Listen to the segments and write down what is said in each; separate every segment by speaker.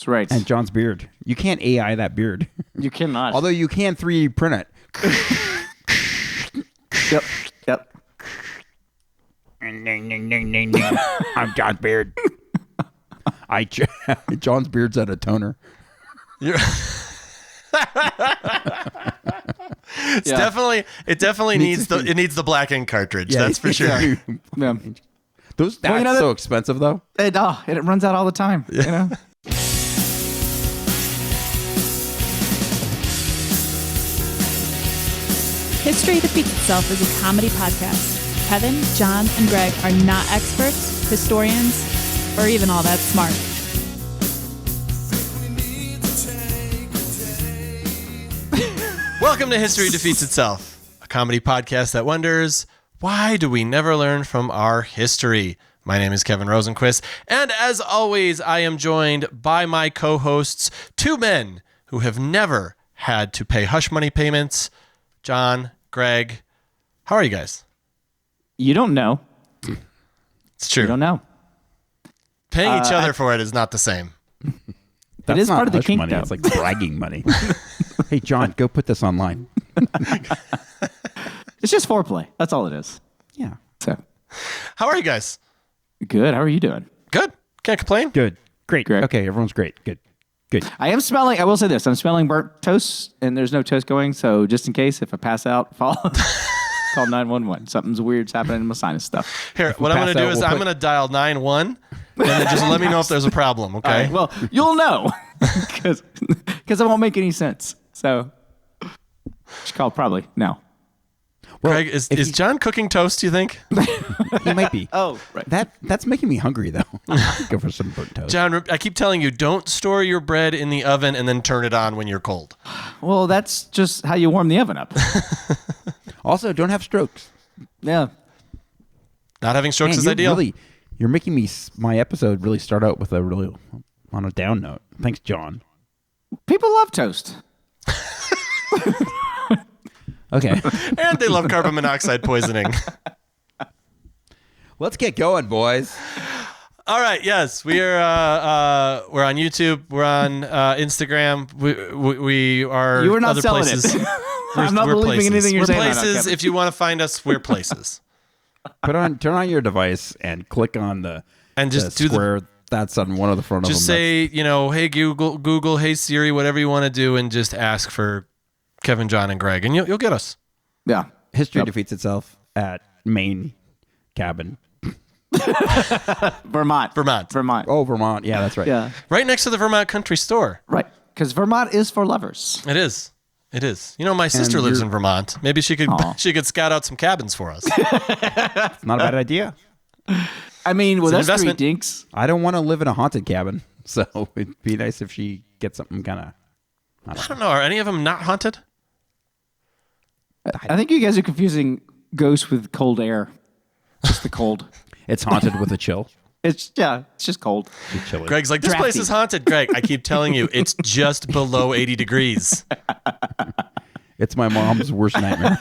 Speaker 1: That's right.
Speaker 2: And John's beard. You can't AI that beard.
Speaker 1: You cannot.
Speaker 2: Although you can 3D print it.
Speaker 1: Yep.
Speaker 2: I'm John's beard. John's beard's at a toner.
Speaker 3: It definitely needs the black ink cartridge. That's for sure.
Speaker 1: Yeah.
Speaker 2: That's so expensive though.
Speaker 1: It runs out all the time. You know.
Speaker 4: History Defeats Itself is a comedy podcast. Kevin, John, and Greg are not experts, historians, or even all that smart.
Speaker 3: Welcome to History Defeats Itself, a comedy podcast that wonders, why do we never learn from our history? My name is Kevin Rosenquist, and as always, I am joined by my co-hosts, two men who have never had to pay hush money payments. John, Greg, how are you guys?
Speaker 1: You don't know.
Speaker 3: It's true.
Speaker 1: You don't know.
Speaker 3: Paying each other for it is not the same.
Speaker 2: That
Speaker 1: is part of the
Speaker 2: hush
Speaker 1: kink,
Speaker 2: money.
Speaker 1: though.
Speaker 2: It's like bragging money. Hey, John, go put this online.
Speaker 1: It's just foreplay. That's all it is.
Speaker 2: Yeah.
Speaker 1: So
Speaker 3: How are you guys?
Speaker 1: good. How are you doing?
Speaker 3: Good. Can't complain.
Speaker 2: Good. Great.
Speaker 1: Greg?
Speaker 2: Okay, everyone's great. Good.
Speaker 1: I will say this. I'm smelling burnt toast, and there's no toast going. So just in case, if I pass out, call 911. Something's weird's happening in my sinus stuff.
Speaker 3: Here, what I'm going to do is I'm going to dial 911, and then just let me know if there's a problem, okay?
Speaker 1: All right, well, you'll know because it won't make any sense. So just call probably now.
Speaker 2: Well,
Speaker 3: Greg, is John cooking toast, do you think?
Speaker 2: He might be.
Speaker 1: Oh, right.
Speaker 2: That's making me hungry though. Go for some burnt toast.
Speaker 3: John, I keep telling you, don't store your bread in the oven and then turn it on when you're cold.
Speaker 1: Well, that's just how you warm the oven up.
Speaker 2: Also, don't have strokes.
Speaker 1: Yeah.
Speaker 3: Not having strokes
Speaker 2: Man,
Speaker 3: is ideal.
Speaker 2: You're making my episode really start out with on a down note. Thanks, John.
Speaker 1: People love toast.
Speaker 2: Okay.
Speaker 3: And they love carbon monoxide poisoning.
Speaker 2: Let's get going, boys.
Speaker 3: All right, yes, we're on YouTube, we're on Instagram, we are
Speaker 1: You are not
Speaker 3: other
Speaker 1: selling
Speaker 3: places.
Speaker 1: it. I'm not believing
Speaker 3: places.
Speaker 1: anything you're
Speaker 3: we're
Speaker 1: saying right now,
Speaker 3: places.
Speaker 1: Kevin.
Speaker 3: If you want to find us, we're places.
Speaker 2: Turn on your device and click on the
Speaker 3: Do
Speaker 2: square that's on one of the front of them.
Speaker 3: Just say, hey Google, hey Siri, whatever you want to do, and just ask for Kevin, John, and Greg, and you'll get us.
Speaker 1: Yeah.
Speaker 2: History defeats itself at Maine cabin.
Speaker 1: Vermont.
Speaker 2: Oh, Vermont. Yeah, that's right.
Speaker 1: Yeah.
Speaker 3: Right next to the Vermont Country Store.
Speaker 1: Right. Because Vermont is for lovers.
Speaker 3: It is. My sister lives in Vermont. Maybe she could scout out some cabins for us.
Speaker 2: It's not a bad idea.
Speaker 1: I mean, with
Speaker 3: It's an
Speaker 1: us three
Speaker 3: investment.
Speaker 1: dinks.
Speaker 2: I don't want to live in a haunted cabin, so it'd be nice if she gets something kind of.
Speaker 3: I don't know. Are any of them not haunted?
Speaker 1: I think you guys are confusing ghosts with cold air. Just the cold.
Speaker 2: It's haunted with a chill.
Speaker 1: It's just cold.
Speaker 2: It's chilly.
Speaker 3: Greg's like, this
Speaker 1: Drafty.
Speaker 3: place is haunted. Greg, I keep telling you, it's just below 80 degrees.
Speaker 2: It's my mom's worst nightmare.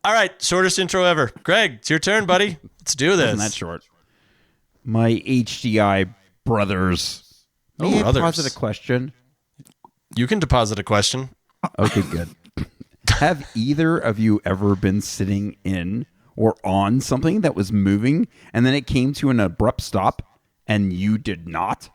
Speaker 3: All right, shortest intro ever. Greg, it's your turn, buddy. Let's do this.
Speaker 2: Isn't that short? My HDI brothers.
Speaker 3: Oh,
Speaker 2: May I
Speaker 3: brothers.
Speaker 2: posit a question?
Speaker 3: You can deposit a question.
Speaker 2: Okay, good. Have either of you ever been sitting in or on something that was moving and then it came to an abrupt stop and you did not?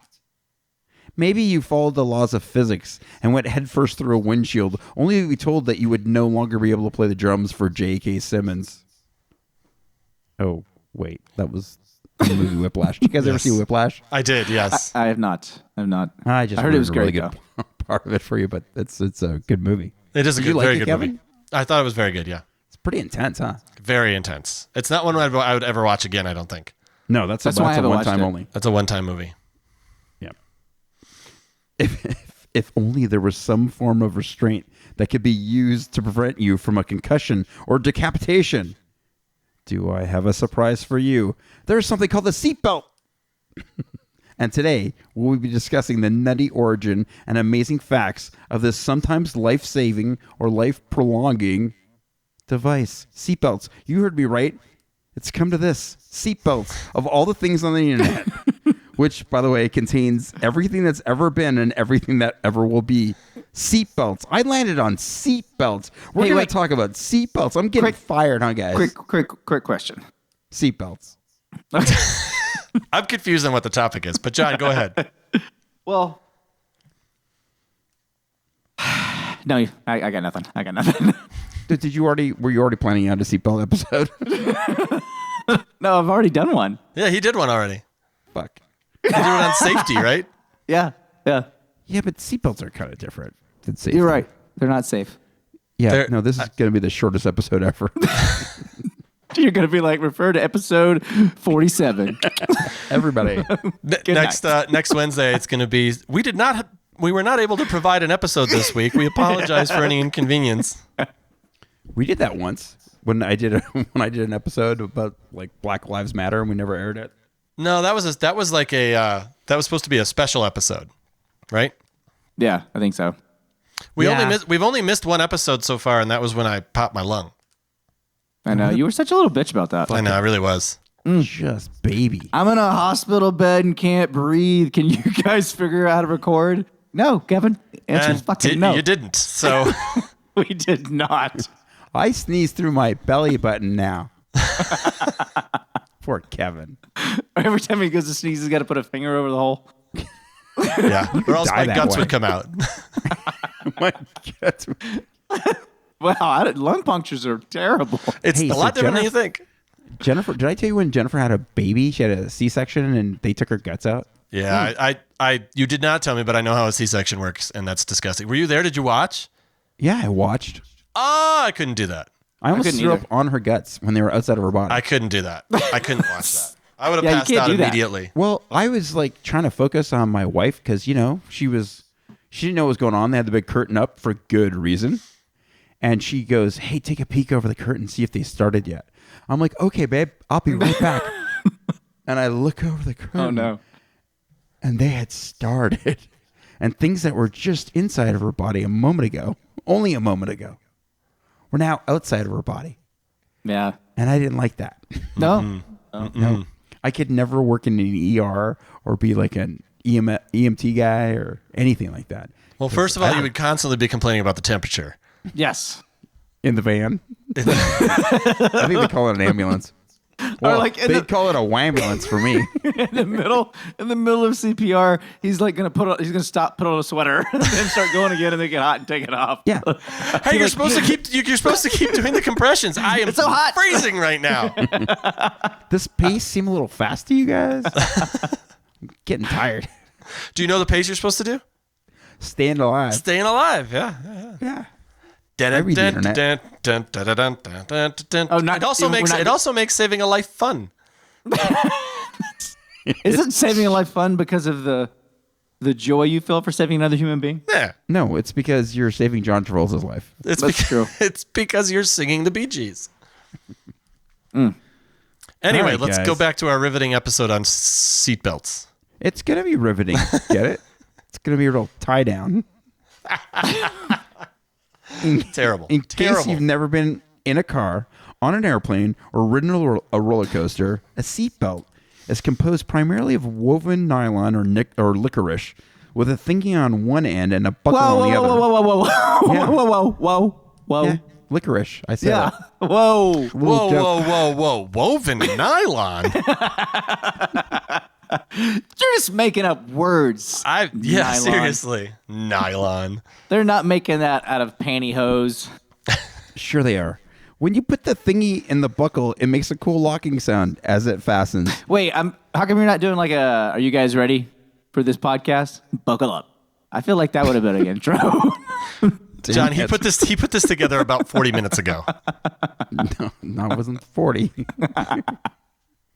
Speaker 2: Maybe you followed the laws of physics and went headfirst through a windshield, only to be told that you would no longer be able to play the drums for J.K. Simmons. Oh, wait. That was the movie Whiplash. Did you guys ever see Whiplash?
Speaker 3: I did, yes.
Speaker 1: I have not.
Speaker 2: I just
Speaker 1: heard it was
Speaker 2: ruined a
Speaker 1: great,
Speaker 2: really good part of it for you, but it's a good movie.
Speaker 3: It is a
Speaker 2: Did you
Speaker 3: good,
Speaker 2: like
Speaker 3: very
Speaker 2: it,
Speaker 3: good
Speaker 2: Kevin?
Speaker 3: movie. I thought it was very good, yeah.
Speaker 2: It's pretty intense, huh?
Speaker 3: Very intense. It's not one I would ever watch again, I don't think.
Speaker 2: No, that's
Speaker 1: why I
Speaker 2: a
Speaker 1: haven't
Speaker 2: one
Speaker 1: watched
Speaker 2: time
Speaker 1: it.
Speaker 2: only.
Speaker 3: That's a one-time movie.
Speaker 2: Yeah. If only there was some form of restraint that could be used to prevent you from a concussion or decapitation. Do I have a surprise for you? There's something called the seatbelt. And today, we'll be discussing the nutty origin and amazing facts of this sometimes life-saving or life-prolonging device. Seatbelts. You heard me right. It's come to this. Seatbelts. Of all the things on the internet. which, by the way, contains everything that's ever been and everything that ever will be. Seatbelts. I landed on seatbelts. We're going to talk about seatbelts. I'm getting fired, huh, guys?
Speaker 1: Quick question.
Speaker 2: Seatbelts.
Speaker 3: I'm confused on what the topic is, but John, go ahead.
Speaker 1: Well, no, I got nothing. I got nothing.
Speaker 2: Were you already planning out a seatbelt episode?
Speaker 1: No, I've already done one.
Speaker 3: Yeah, he did one already.
Speaker 2: Fuck.
Speaker 3: He did it on safety, right?
Speaker 1: Yeah.
Speaker 2: Yeah, but seatbelts are kind of different than safety.
Speaker 1: You're right. They're not safe.
Speaker 2: Yeah, no, this is going to be the shortest episode ever.
Speaker 1: You're going to be like, refer to episode 47.
Speaker 2: Everybody.
Speaker 3: Next Wednesday, it's going to be, we were not able to provide an episode this week. We apologize for any inconvenience.
Speaker 2: We did that once when I did an episode about like Black Lives Matter and we never aired it.
Speaker 3: No, that was supposed to be a special episode, right?
Speaker 1: Yeah, I think so.
Speaker 3: We've only missed one episode so far, and that was when I popped my lung.
Speaker 1: I know. You were such a little bitch about that.
Speaker 3: I know, I really was.
Speaker 2: Just baby.
Speaker 1: I'm in a hospital bed and can't breathe. Can you guys figure out how to record? No, Kevin. Answer is fucking no.
Speaker 3: You didn't, so.
Speaker 1: We did not.
Speaker 2: I sneeze through my belly button now. Poor Kevin.
Speaker 1: Every time he goes to sneeze, he's got to put a finger over the hole.
Speaker 3: Yeah, or else my
Speaker 2: die that
Speaker 3: guts
Speaker 2: way.
Speaker 3: would come out.
Speaker 2: My guts.
Speaker 1: Wow, lung punctures are terrible.
Speaker 3: It's
Speaker 2: Hey,
Speaker 3: a
Speaker 2: so
Speaker 3: lot different than you think.
Speaker 2: Jennifer, did I tell you when Jennifer had a baby, she had a C-section and they took her guts out?
Speaker 3: Yeah, you did not tell me, but I know how a C-section works, and that's disgusting. Were you there? Did you watch?
Speaker 2: Yeah, I watched.
Speaker 3: Oh, I couldn't do that.
Speaker 2: I almost
Speaker 1: couldn't
Speaker 2: threw
Speaker 1: either.
Speaker 2: up on her guts when they were outside of her body.
Speaker 3: I couldn't do that. I couldn't watch that. I would have
Speaker 1: Yeah, you
Speaker 3: passed
Speaker 1: can't
Speaker 3: out
Speaker 1: do that.
Speaker 3: immediately.
Speaker 2: Well, I was like trying to focus on my wife because, she didn't know what was going on. They had the big curtain up for good reason. And she goes, hey, take a peek over the curtain, see if they started yet. I'm like, okay, babe, I'll be right back. And I look over the curtain.
Speaker 1: Oh, no.
Speaker 2: And they had started. And things that were just inside of her body only a moment ago, were now outside of her body.
Speaker 1: Yeah.
Speaker 2: And I didn't like that.
Speaker 1: No?
Speaker 2: No. I could never work in an ER or be like an EMT guy or anything like that.
Speaker 3: Well, first of all, you would constantly be complaining about the temperature.
Speaker 1: Yes.
Speaker 2: In the van. I think they call it an ambulance. Well,
Speaker 1: like
Speaker 2: they'd call it a wambulance for me.
Speaker 1: In the middle of CPR, he's like gonna put on a sweater and then start going again, and they get hot and take it off.
Speaker 2: Yeah.
Speaker 3: Hey, you're supposed to keep doing the compressions. I am
Speaker 1: so hot.
Speaker 3: freezing right now.
Speaker 2: This pace seem a little fast to you guys? I'm getting tired.
Speaker 3: Do you know the pace you're supposed to do?
Speaker 2: Staying alive.
Speaker 3: Staying alive. Yeah.
Speaker 2: Yeah. I read the internet.
Speaker 3: It also makes saving a life fun.
Speaker 1: Isn't saving a life fun because of the joy you feel for saving another human being?
Speaker 3: Yeah.
Speaker 2: No, it's because you're saving John Travolta's life.
Speaker 3: That's
Speaker 1: true.
Speaker 3: It's because you're singing the Bee Gees. Anyway,
Speaker 2: All right,
Speaker 3: let's
Speaker 2: guys.
Speaker 3: go back to our riveting episode on seatbelts.
Speaker 2: It's going to be riveting. Get it? It's going to be a real tie down.
Speaker 3: Terrible.
Speaker 2: In case you've never been in a car, on an airplane, or ridden a roller coaster, a seatbelt is composed primarily of woven nylon or licorice, with a thingy on one end and a buckle on the other. Yeah.
Speaker 1: Whoa.
Speaker 2: Yeah, licorice. I said
Speaker 1: Yeah.
Speaker 2: it.
Speaker 1: Whoa.
Speaker 3: Whoa. Woven nylon.
Speaker 1: You're just making up words. Nylon.
Speaker 3: Seriously. Nylon.
Speaker 1: They're not making that out of pantyhose.
Speaker 2: Sure they are. When you put the thingy in the buckle, it makes a cool locking sound as it fastens.
Speaker 1: Wait, how come you're not doing like are you guys ready for this podcast? Buckle up. I feel like that would have been an intro.
Speaker 3: John, he put this together about 40 minutes ago.
Speaker 2: No, it wasn't 40.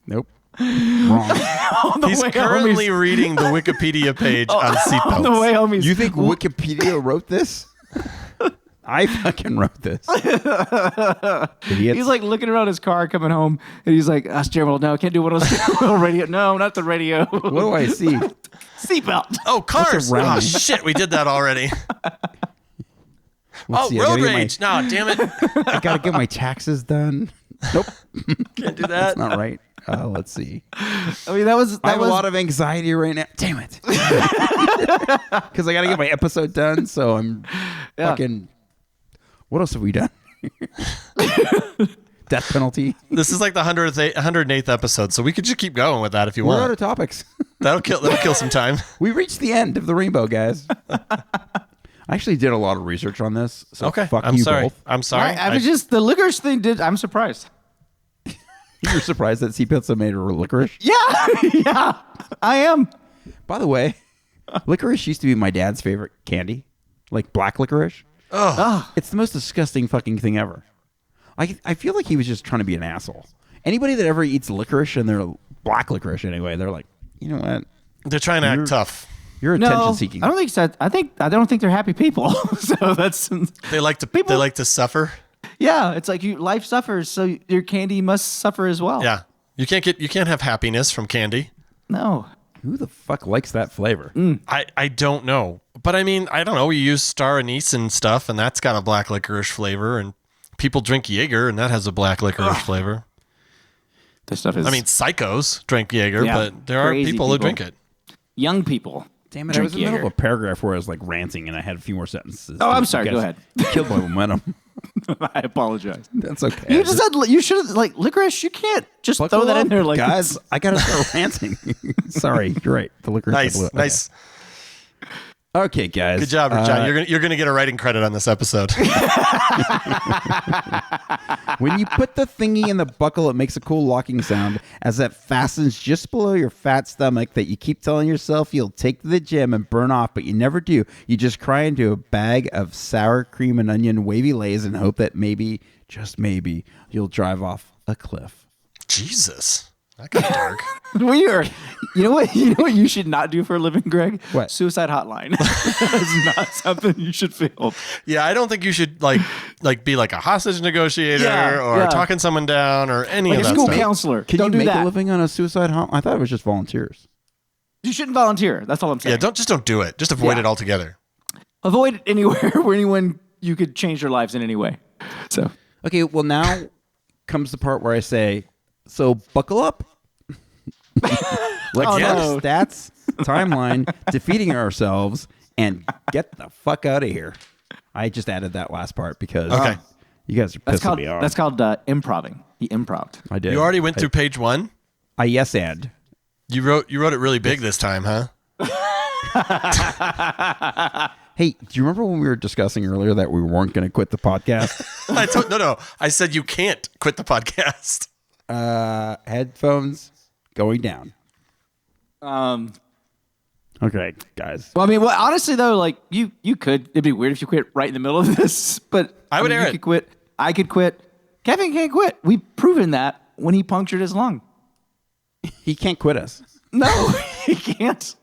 Speaker 2: Nope. Wrong.
Speaker 3: He's currently reading the Wikipedia page on seatbelts.
Speaker 1: On the way home,
Speaker 2: You think Wikipedia wrote this? I fucking wrote this. Idiots.
Speaker 1: he's like looking around his car coming home, and he's like, steering no, I can't do one of those radio. No, not the radio.
Speaker 2: What do I see?
Speaker 1: Seatbelt.
Speaker 3: Oh, cars.
Speaker 2: around
Speaker 3: Oh,
Speaker 2: me?
Speaker 3: shit. We did that already.
Speaker 2: Let's see, I
Speaker 3: Road
Speaker 2: gotta get
Speaker 3: rage. No, damn it.
Speaker 2: I gotta get my taxes done. Nope,
Speaker 3: Can't do that.
Speaker 2: that's not right. Let's see.
Speaker 1: I mean, that was.
Speaker 2: I have a lot of anxiety right now. Damn it. Because I got to get my episode done. So I'm fucking. What else have we done? Death penalty.
Speaker 3: This is like the 108th episode, so we could just keep going with that if you
Speaker 2: We're out
Speaker 3: want.
Speaker 2: of topics.
Speaker 3: That'll kill some time.
Speaker 2: We reached the end of the rainbow, guys. I actually did a lot of research on this. So
Speaker 3: Okay,
Speaker 2: fuck
Speaker 3: I'm
Speaker 2: you
Speaker 3: sorry.
Speaker 2: both.
Speaker 3: I'm sorry.
Speaker 1: I was just the licorice thing. I'm surprised.
Speaker 2: You're surprised that sea pizza made of licorice?
Speaker 1: Yeah, yeah, I am.
Speaker 2: By the way, licorice used to be my dad's favorite candy, like black licorice.
Speaker 3: Oh,
Speaker 2: It's the most disgusting fucking thing ever. I feel like he was just trying to be an asshole. Anybody that ever eats licorice, and they're black licorice anyway, they're like, you know what?
Speaker 3: they're trying to act tough.
Speaker 2: You're
Speaker 1: No,
Speaker 2: attention seeking.
Speaker 1: I don't think so. I don't think they're happy people. So that's
Speaker 3: They like to suffer.
Speaker 1: yeah. It's like life suffers, so your candy must suffer as well.
Speaker 3: Yeah, you can't have happiness from candy.
Speaker 1: No.
Speaker 2: Who the fuck likes that flavor?
Speaker 3: I don't know, but I mean, I don't know. We use star anise and stuff, and that's got a black licorice flavor, and people drink Jaeger, and that has a black licorice flavor.
Speaker 1: This stuff is.
Speaker 3: I mean, psychos drink Jaeger,
Speaker 1: Yeah,
Speaker 3: but there are
Speaker 1: crazy
Speaker 3: people who drink it.
Speaker 1: young people.
Speaker 2: Damn it! I
Speaker 1: Drink
Speaker 2: was in the middle
Speaker 1: Jaeger.
Speaker 2: of a paragraph where I was like ranting, and I had a few more sentences.
Speaker 1: Oh, I'm
Speaker 2: You
Speaker 1: sorry.
Speaker 2: guys
Speaker 1: Go ahead.
Speaker 2: Killed my momentum.
Speaker 1: I apologize.
Speaker 2: That's okay.
Speaker 1: You just said you should have like licorice. You can't just
Speaker 2: Buckle
Speaker 1: throw that
Speaker 2: up,
Speaker 1: in there like
Speaker 2: guys. I gotta start ranting. Sorry, you're right. The licorice. Okay.
Speaker 3: Nice.
Speaker 2: Okay, guys.
Speaker 3: Good job, John. You're gonna get a writing credit on this episode.
Speaker 2: When you put the thingy in the buckle, it makes a cool locking sound as it fastens just below your fat stomach that you keep telling yourself you'll take to the gym and burn off, but you never do. You just cry into a bag of sour cream and onion wavy lays and hope that maybe, just maybe, you'll drive off a cliff.
Speaker 3: Jesus, that got dark.
Speaker 1: Weird. You know what? You know what you should not do for a living, Greg?
Speaker 2: What?
Speaker 1: Suicide hotline. That's not something you should feel.
Speaker 3: Yeah, I don't think you should like be like a hostage negotiator or
Speaker 1: Yeah.
Speaker 3: talking someone down or any
Speaker 1: Like
Speaker 3: of
Speaker 1: a
Speaker 3: that
Speaker 1: school
Speaker 3: stuff.
Speaker 1: counselor.
Speaker 2: Can
Speaker 1: Don't
Speaker 2: you
Speaker 1: do
Speaker 2: make
Speaker 1: that.
Speaker 2: a living on a suicide hotline? I thought it was just volunteers.
Speaker 1: You shouldn't volunteer. That's all I'm saying.
Speaker 3: Yeah, don't do it. Just avoid
Speaker 1: Yeah.
Speaker 3: it altogether.
Speaker 1: Avoid anywhere where anyone you could change their lives in any way. So
Speaker 2: Okay, well, now comes the part where I say, so buckle up. Let's
Speaker 1: Oh,
Speaker 2: start
Speaker 1: no.
Speaker 2: stats, timeline, defeating ourselves, and get the fuck out of here. I just added that last part because
Speaker 3: Okay.
Speaker 2: you guys are pissing me off.
Speaker 1: that's called improving. He improved.
Speaker 2: I did.
Speaker 3: You already went through page 1.
Speaker 2: I yes and.
Speaker 3: You wrote it really big this time, huh?
Speaker 2: Hey, do you remember when we were discussing earlier that we weren't going to quit the podcast?
Speaker 3: No. I said you can't quit the podcast.
Speaker 2: Headphones going down. Okay, guys.
Speaker 1: Well, I mean, honestly though, like you could. It'd be weird if you quit right in the middle of this, but
Speaker 3: I would
Speaker 1: mean,
Speaker 3: air
Speaker 1: you
Speaker 3: it.
Speaker 1: could quit. I could quit. Kevin can't quit. We've proven that when he punctured his lung.
Speaker 2: He can't quit us.
Speaker 1: No, he can't.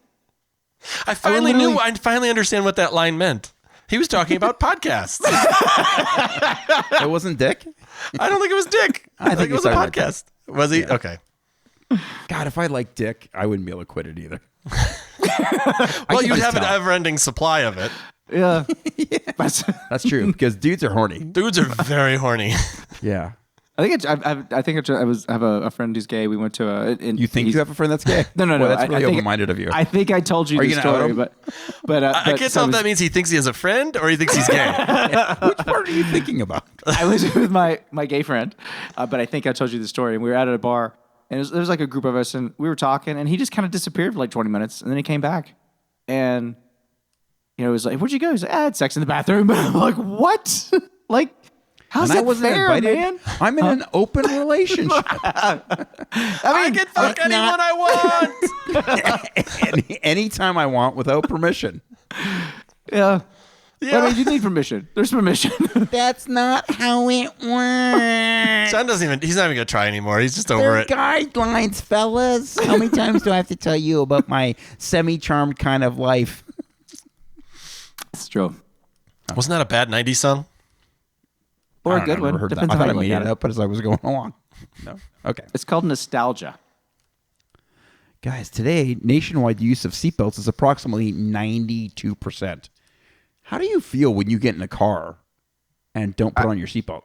Speaker 3: I finally
Speaker 1: literally-
Speaker 3: I finally understand what that line meant. He was talking about podcasts.
Speaker 2: It wasn't Dick?
Speaker 3: I don't think it was Dick. I think it
Speaker 2: he
Speaker 3: was a
Speaker 2: started like
Speaker 3: podcast. Was he? Okay.
Speaker 2: God, if I liked Dick, I wouldn't be able to quit it either.
Speaker 3: Well, you'd
Speaker 2: just
Speaker 3: have an
Speaker 2: tell.
Speaker 3: ever-ending supply of it.
Speaker 1: Yeah. That's-
Speaker 2: That's true because dudes are horny.
Speaker 3: Dudes are very horny.
Speaker 2: Yeah.
Speaker 1: I think I have a friend who's gay. We went to a.
Speaker 2: You think you have a friend that's gay?
Speaker 1: No.
Speaker 2: Boy, that's
Speaker 1: I
Speaker 2: really
Speaker 1: think-
Speaker 2: open-minded of you.
Speaker 1: I think I told you
Speaker 2: Are
Speaker 1: the
Speaker 2: you gonna out
Speaker 1: story,
Speaker 2: him?
Speaker 1: but
Speaker 3: I can't tell if that means he thinks he has a friend or he thinks he's gay.
Speaker 2: Which part are you thinking about?
Speaker 1: I was with my gay friend, but I think I told you the story. And we were out at a bar, and there was like a group of us, and we were talking, and he just kind of disappeared for like 20 minutes, and then he came back, and it was like, "Where'd you go?" He's like, "I had sex in the bathroom." But I'm like, "What? Like, how's
Speaker 2: And I
Speaker 1: that
Speaker 2: wasn't
Speaker 1: fair,
Speaker 2: invited.
Speaker 1: man?"
Speaker 2: I'm in an open relationship.
Speaker 3: I can fuck anyone I want.
Speaker 2: Anytime I want without permission.
Speaker 1: Yeah.
Speaker 3: Yeah.
Speaker 1: I mean, you need permission. There's permission.
Speaker 2: That's not how it works.
Speaker 3: John he's not even gonna try anymore. He's just over it.
Speaker 2: Guidelines, fellas. How many times do I have to tell you about my semi-charmed kind of life?
Speaker 1: It's true.
Speaker 3: Wasn't that a bad 90s song?
Speaker 1: Or
Speaker 2: I
Speaker 1: a
Speaker 2: don't
Speaker 1: good
Speaker 2: know, I've
Speaker 1: one.
Speaker 2: never heard that.
Speaker 1: Depends
Speaker 2: I
Speaker 1: on
Speaker 2: thought
Speaker 1: how
Speaker 2: I
Speaker 1: you
Speaker 2: made
Speaker 1: look
Speaker 2: it
Speaker 1: at it.
Speaker 2: up as I was going along. No. Okay.
Speaker 1: It's called nostalgia.
Speaker 2: Guys, today, nationwide use of seatbelts is approximately 92%. How do you feel when you get in a car and don't put on your seatbelt?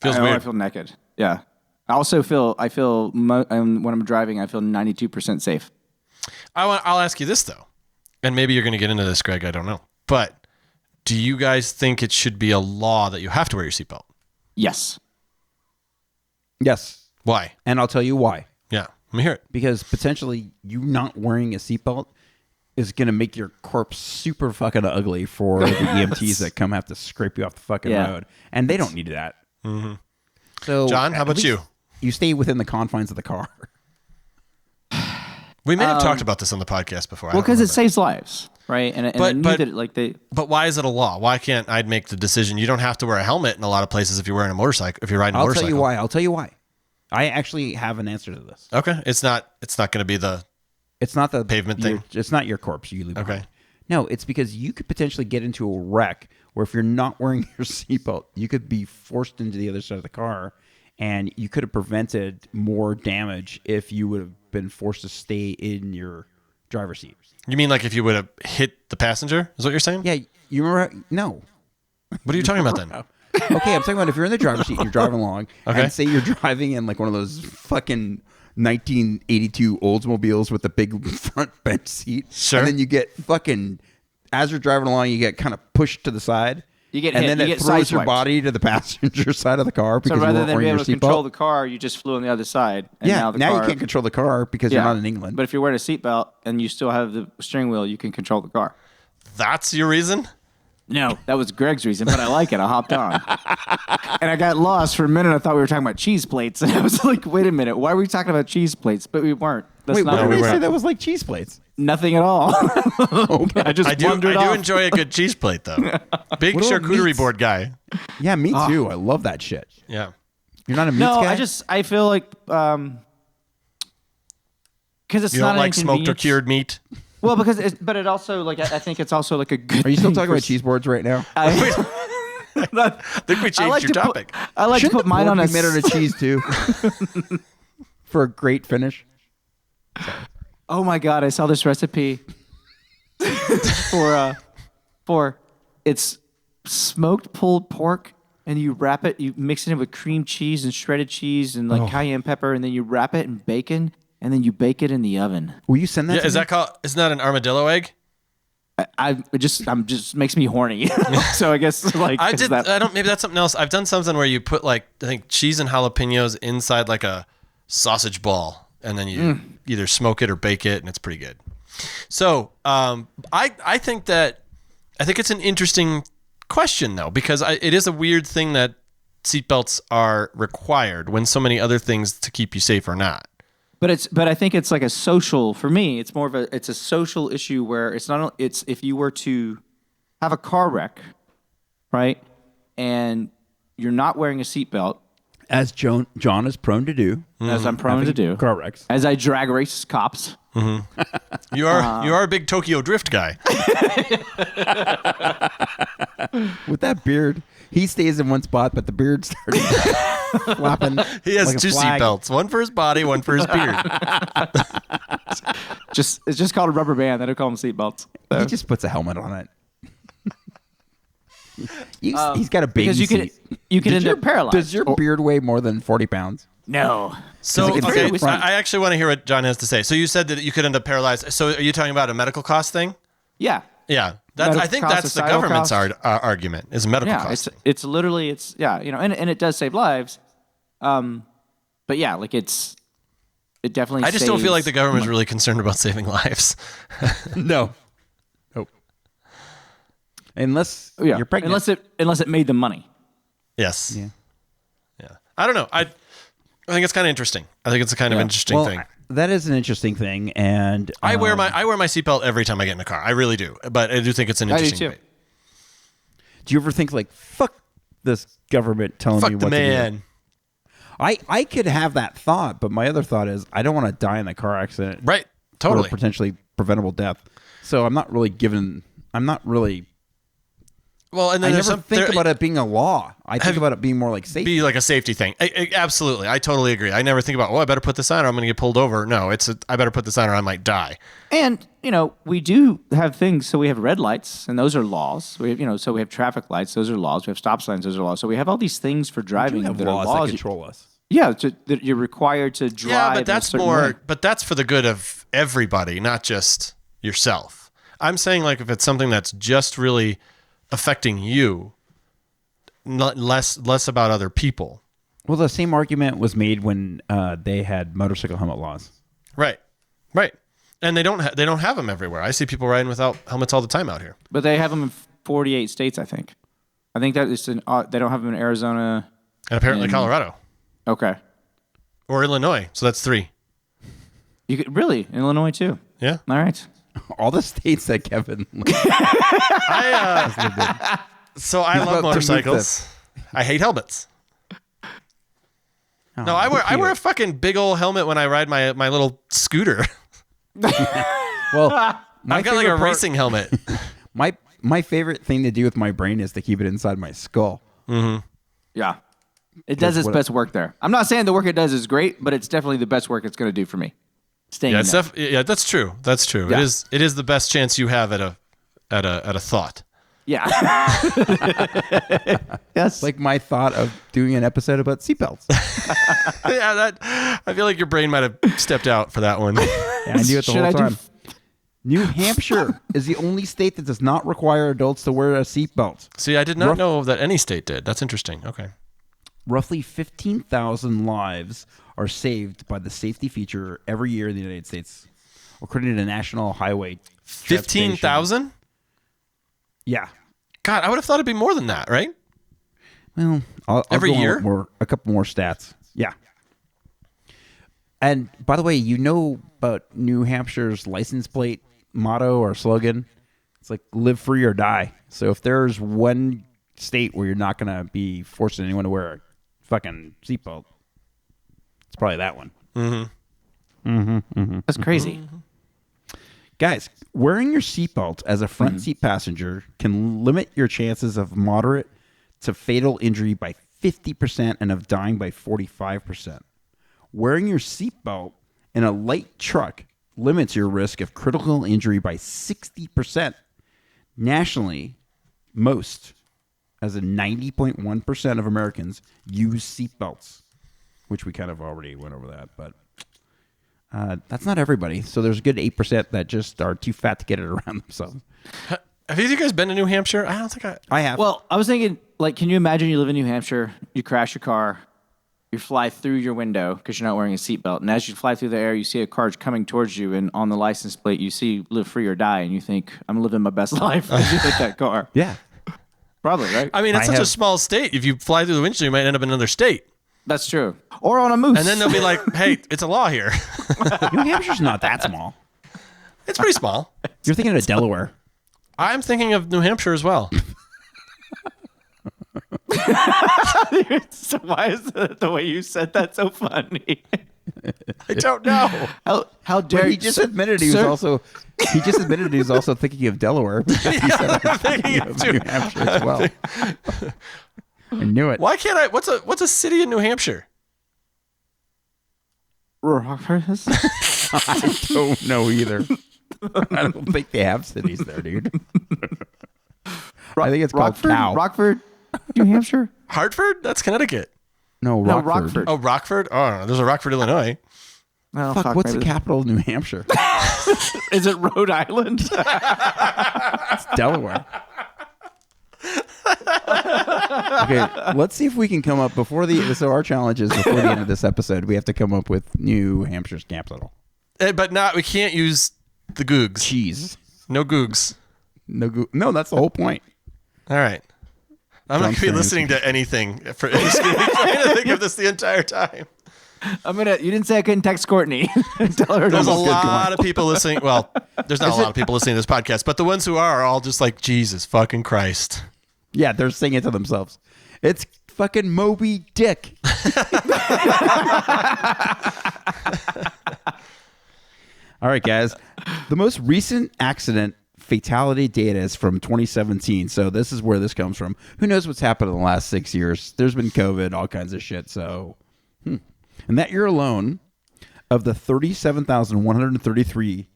Speaker 3: Feels
Speaker 1: I know,
Speaker 3: weird.
Speaker 1: I feel naked. Yeah. when I'm driving, I feel 92% safe.
Speaker 3: I'll ask you this though, and maybe you're going to get into this, Greg. I don't know, but do you guys think it should be a law that you have to wear your seatbelt?
Speaker 1: Yes.
Speaker 2: Yes.
Speaker 3: Why?
Speaker 2: And I'll tell you why.
Speaker 3: Yeah, let me hear it.
Speaker 2: Because potentially you not wearing a seatbelt is going to make your corpse super fucking ugly for the EMTs that come have to scrape you off the fucking road. And they don't need that.
Speaker 3: Mm-hmm.
Speaker 2: So,
Speaker 3: John, how about you?
Speaker 2: You stay within the confines of the car.
Speaker 3: We may have talked about this on the podcast before.
Speaker 1: Well, because it saves lives, right? And I knew that
Speaker 3: But why is it a law? Why can't I make the decision? You don't have to wear a helmet in a lot of places if you're wearing a motorcycle. If you're riding a motorcycle,
Speaker 2: I'll tell you why. I actually have an answer to this.
Speaker 3: Okay, it's not going to be the.
Speaker 2: It's not the
Speaker 3: pavement thing.
Speaker 2: It's not your corpse you leave behind.
Speaker 3: Okay.
Speaker 2: No, it's because you could potentially get into a wreck where if you're not wearing your seatbelt, you could be forced into the other side of the car, and you could have prevented more damage if you would have been forced to stay in your driver's seat.
Speaker 3: You mean like if you would have hit the passenger? Is what you're saying?
Speaker 2: Yeah, you remember? No.
Speaker 3: What are you talking about then?
Speaker 2: Okay, I'm talking about if you're in the driver's seat and you're driving along, and say you're driving in like one of those fucking 1982 Oldsmobiles with the big front bench seat.
Speaker 3: Sure.
Speaker 2: And then you get fucking, as you're driving along, you get kind of pushed to the side.
Speaker 1: You get
Speaker 2: and
Speaker 1: hit.
Speaker 2: then
Speaker 1: You
Speaker 2: it
Speaker 1: get
Speaker 2: throws your
Speaker 1: sideswiped.
Speaker 2: body to the passenger side of the car because
Speaker 1: So
Speaker 2: you
Speaker 1: rather
Speaker 2: weren't
Speaker 1: than be
Speaker 2: wearing your
Speaker 1: able to control
Speaker 2: seatbelt.
Speaker 1: the car, you just flew on the other side. And
Speaker 2: Yeah, now
Speaker 1: car,
Speaker 2: you can't control the car because you're not in England.
Speaker 1: But if you're wearing a seatbelt and you still have the steering wheel, you can control the car.
Speaker 3: That's your reason?
Speaker 1: No, that was Greg's reason, but I like it. I hopped on. And I got lost for a minute. I thought we were talking about cheese plates. And I was like, wait a minute. Why are we talking about cheese plates? But we weren't. That's
Speaker 2: Wait,
Speaker 1: not
Speaker 2: what
Speaker 1: what
Speaker 2: did
Speaker 1: we
Speaker 2: I say
Speaker 1: were.
Speaker 2: that was like cheese plates?
Speaker 1: Nothing at all. I just
Speaker 3: I do
Speaker 1: wandered off.
Speaker 3: enjoy a good cheese plate though. Big
Speaker 2: What about
Speaker 3: charcuterie
Speaker 2: meats?
Speaker 3: board guy.
Speaker 2: Yeah, me too. I love that shit.
Speaker 3: Yeah.
Speaker 2: You're not a meats
Speaker 1: No,
Speaker 2: guy?
Speaker 1: I feel like, because it's
Speaker 3: You
Speaker 1: not
Speaker 3: don't
Speaker 1: an
Speaker 3: like smoked or
Speaker 1: inconvenience.
Speaker 3: cured meat?
Speaker 1: Well, because but it also I think it's also like a good.
Speaker 2: Are you still
Speaker 1: thing
Speaker 2: talking
Speaker 1: for
Speaker 2: about cheese boards right now?
Speaker 3: I think we changed your topic.
Speaker 1: I like to put mine on a
Speaker 2: be made out of cheese too. For a great finish.
Speaker 1: Oh my god! I saw this recipe for it's smoked pulled pork, and you wrap it. You mix it in with cream cheese and shredded cheese and cayenne pepper, and then you wrap it in bacon, and then you bake it in the oven.
Speaker 2: Will you send that
Speaker 3: Yeah,
Speaker 2: to
Speaker 3: is
Speaker 2: me?
Speaker 3: that called? Isn't that an armadillo egg?
Speaker 1: It just makes me horny. So I guess like
Speaker 3: I
Speaker 1: is
Speaker 3: did.
Speaker 1: that-
Speaker 3: I don't. Maybe that's something else. I've done something where you put like I think cheese and jalapenos inside like a sausage ball, and then you either smoke it or bake it, and it's pretty good. So I think it's an interesting question though, because it is a weird thing that seatbelts are required when so many other things to keep you safe are not.
Speaker 1: But I think it's like a social, for me, it's more of it's a social issue where it's not, it's if you were to have a car wreck, right? And you're not wearing a seatbelt,
Speaker 2: As John is prone to do.
Speaker 1: as I'm prone to do,
Speaker 2: Car wrecks.
Speaker 1: as I drag race cops.
Speaker 3: You are a big Tokyo Drift guy.
Speaker 2: With that beard, he stays in one spot, but the beard starts flapping.
Speaker 3: He has
Speaker 2: like a
Speaker 3: two
Speaker 2: flag.
Speaker 3: seatbelts, one for his body, one for his beard.
Speaker 1: It's just called a rubber band. They don't call them seatbelts. So-
Speaker 2: He just puts a helmet on it. He's got a baby
Speaker 1: because you
Speaker 2: seat.
Speaker 1: can end up paralyzed.
Speaker 2: Does your beard weigh more than 40 pounds?
Speaker 1: No.
Speaker 3: So
Speaker 2: it can
Speaker 3: okay,
Speaker 2: fit in front.
Speaker 3: I actually want to hear what John has to say. So you said that you could end up paralyzed. So are you talking about a medical cost thing?
Speaker 1: Yeah.
Speaker 3: Yeah,
Speaker 1: Medical
Speaker 3: I think
Speaker 1: cost,
Speaker 3: that's the
Speaker 1: societal
Speaker 3: government's
Speaker 1: cost.
Speaker 3: argument is a medical
Speaker 1: Yeah.
Speaker 3: cost.
Speaker 1: It's literally and it does save lives. But yeah, like it definitely.
Speaker 3: I just don't feel like
Speaker 1: saves
Speaker 3: the government's really concerned about saving lives.
Speaker 2: No. Nope. Unless
Speaker 1: Yeah.
Speaker 2: you're pregnant.
Speaker 1: Unless it made them money.
Speaker 3: Yes.
Speaker 2: Yeah.
Speaker 3: Yeah. I don't know. I think it's kind of interesting. I think it's a kind of interesting
Speaker 2: Well,
Speaker 3: thing.
Speaker 2: that is an interesting thing, and
Speaker 3: I wear my seatbelt every time I get in a car. I really do. But I do think it's an
Speaker 1: I do
Speaker 3: interesting
Speaker 1: too.
Speaker 3: debate.
Speaker 2: do you ever think like, fuck this government telling
Speaker 3: Fuck
Speaker 2: me
Speaker 3: the
Speaker 2: what to do?
Speaker 3: man.
Speaker 2: I could have that thought, but my other thought is I don't want to die in a car accident.
Speaker 3: Right. Totally.
Speaker 2: Or potentially preventable death. So I'm not really.
Speaker 3: Well, and then
Speaker 2: I
Speaker 3: there's
Speaker 2: never think about it being a law. I think about it being more like safety.
Speaker 3: be like a safety thing. Absolutely. I totally agree. I never think about, I better put this on or I'm going to get pulled over. No, I better put this on or I might die.
Speaker 1: And we do have things. So we have red lights, and those are laws. We have, so we have traffic lights. Those are laws. We have stop signs. Those are laws. So we have all these things for driving
Speaker 2: We have
Speaker 1: that are
Speaker 2: laws
Speaker 1: laws.
Speaker 2: that control us.
Speaker 1: Yeah, that you're required to drive.
Speaker 3: Yeah, but
Speaker 1: in a
Speaker 3: that's
Speaker 1: certain
Speaker 3: more.
Speaker 1: way.
Speaker 3: But that's for the good of everybody, not just yourself. I'm saying like if it's something that's just really affecting you, not less about other people.
Speaker 2: Well, the same argument was made when they had motorcycle helmet laws.
Speaker 3: Right. And they don't have them everywhere. I see people riding without helmets all the time out here.
Speaker 1: But they have them in 48 states, I think. I think that is they don't have them in Arizona.
Speaker 3: And apparently Colorado
Speaker 1: Okay.
Speaker 3: or Illinois. So that's 3.
Speaker 1: You could really in Illinois too.
Speaker 3: Yeah.
Speaker 1: All right.
Speaker 2: All the states that Kevin.
Speaker 3: So I love motorcycles. I hate helmets. No, I wear a fucking big old helmet when I ride my little scooter.
Speaker 2: Well,
Speaker 3: I've got like a racing helmet.
Speaker 2: My favorite thing to do with my brain is to keep it inside my skull.
Speaker 1: Yeah. It does its best work there. I'm not saying the work it does is great, but it's definitely the best work it's going to do for me. Staying
Speaker 3: Yeah,
Speaker 1: in there.
Speaker 3: yeah, that's true. That's true.
Speaker 1: Yeah.
Speaker 3: It is the best chance you have at a thought.
Speaker 1: Yeah. Yes.
Speaker 2: Like my thought of doing an episode about seatbelts.
Speaker 3: Yeah, I feel like your brain might have stepped out for that one.
Speaker 2: Yeah, I knew it the
Speaker 1: Should
Speaker 2: whole
Speaker 1: I do-
Speaker 2: time. New Hampshire is the only state that does not require adults to wear a seatbelt.
Speaker 3: See, I did not know that any state did. That's interesting. Okay.
Speaker 2: Roughly 15,000 lives are saved by the safety feature every year in the United States, according to the National Highway.
Speaker 3: 15,000?
Speaker 2: Yeah.
Speaker 3: God, I would have thought it'd be more than that, right?
Speaker 2: Well, I'll
Speaker 3: Every
Speaker 2: go on
Speaker 3: year?
Speaker 2: with a couple more stats. Yeah. And by the way, you know about New Hampshire's license plate motto or slogan? It's like live free or die. So if there's one state where you're not going to be forcing anyone to wear a fucking seatbelt, it's probably that one.
Speaker 1: That's crazy.
Speaker 2: Guys, wearing your seatbelt as a front seat passenger can limit your chances of moderate to fatal injury by 50% and of dying by 45%. Wearing your seatbelt in a light truck limits your risk of critical injury by 60%. Nationally, most, as in 90.1% of Americans, use seatbelts, which we kind of already went over that, but that's not everybody. So there's a good 8% that just are too fat to get it around themselves.
Speaker 3: Have you guys been to New Hampshire? I don't think
Speaker 2: I have.
Speaker 1: Well, I was thinking, like, can you imagine you live in New Hampshire, you crash your car, you fly through your window because you're not wearing a seatbelt, and as you fly through the air, you see a car coming towards you, and on the license plate, you see live free or die, and you think, I'm living my best life as you hit that car.
Speaker 2: Yeah.
Speaker 1: Probably, right?
Speaker 3: I mean, it's such a small state. If you fly through the windshield, you might end up in another state.
Speaker 1: That's true. Or on a moose.
Speaker 3: And then they'll be like, hey, it's a law here.
Speaker 2: New Hampshire's not that small.
Speaker 3: It's pretty small.
Speaker 2: You're thinking of Delaware.
Speaker 3: I'm thinking of New Hampshire as well.
Speaker 1: So why is the way you said that so funny?
Speaker 3: I don't know.
Speaker 1: How dare
Speaker 2: But
Speaker 1: you?
Speaker 2: he just admitted he was also thinking of Delaware. He said I'm thinking of New Hampshire as well. I knew it.
Speaker 3: Why can't I? What's a city in New Hampshire?
Speaker 2: I don't know either. I don't think they have cities there, dude. I think it's called
Speaker 1: Rockford, New Hampshire?
Speaker 3: Hartford? That's Connecticut.
Speaker 2: No,
Speaker 1: No,
Speaker 2: Rockford.
Speaker 1: Rockford.
Speaker 3: Oh, Rockford? Oh, no, there's a Rockford, Illinois.
Speaker 1: Oh,
Speaker 2: Fuck, what's the
Speaker 1: maybe-
Speaker 2: capital of New Hampshire?
Speaker 1: Is it Rhode Island?
Speaker 2: It's Delaware. Okay, let's see if we can come up so our challenge is before the end of this episode, we have to come up with New Hampshire's capital.
Speaker 3: But we can't use the Googs.
Speaker 2: Cheese.
Speaker 3: No Googs.
Speaker 2: No, that's the whole point.
Speaker 3: All right. I'm not going to be listening to anything. I'm just going to be trying to think of this the entire time.
Speaker 1: You didn't say I couldn't text Courtney. Tell her
Speaker 3: There's a
Speaker 1: to
Speaker 3: lot of people listening. Well, there's not a lot of people listening to this podcast, but the ones who are all just like, Jesus fucking Christ.
Speaker 2: Yeah, they're singing it to themselves. It's fucking Moby Dick. All right, guys. The most recent accident fatality data is from 2017. So this is where this comes from. Who knows what's happened in the last 6 years? There's been COVID, all kinds of shit. So, and that year alone, of the 37,133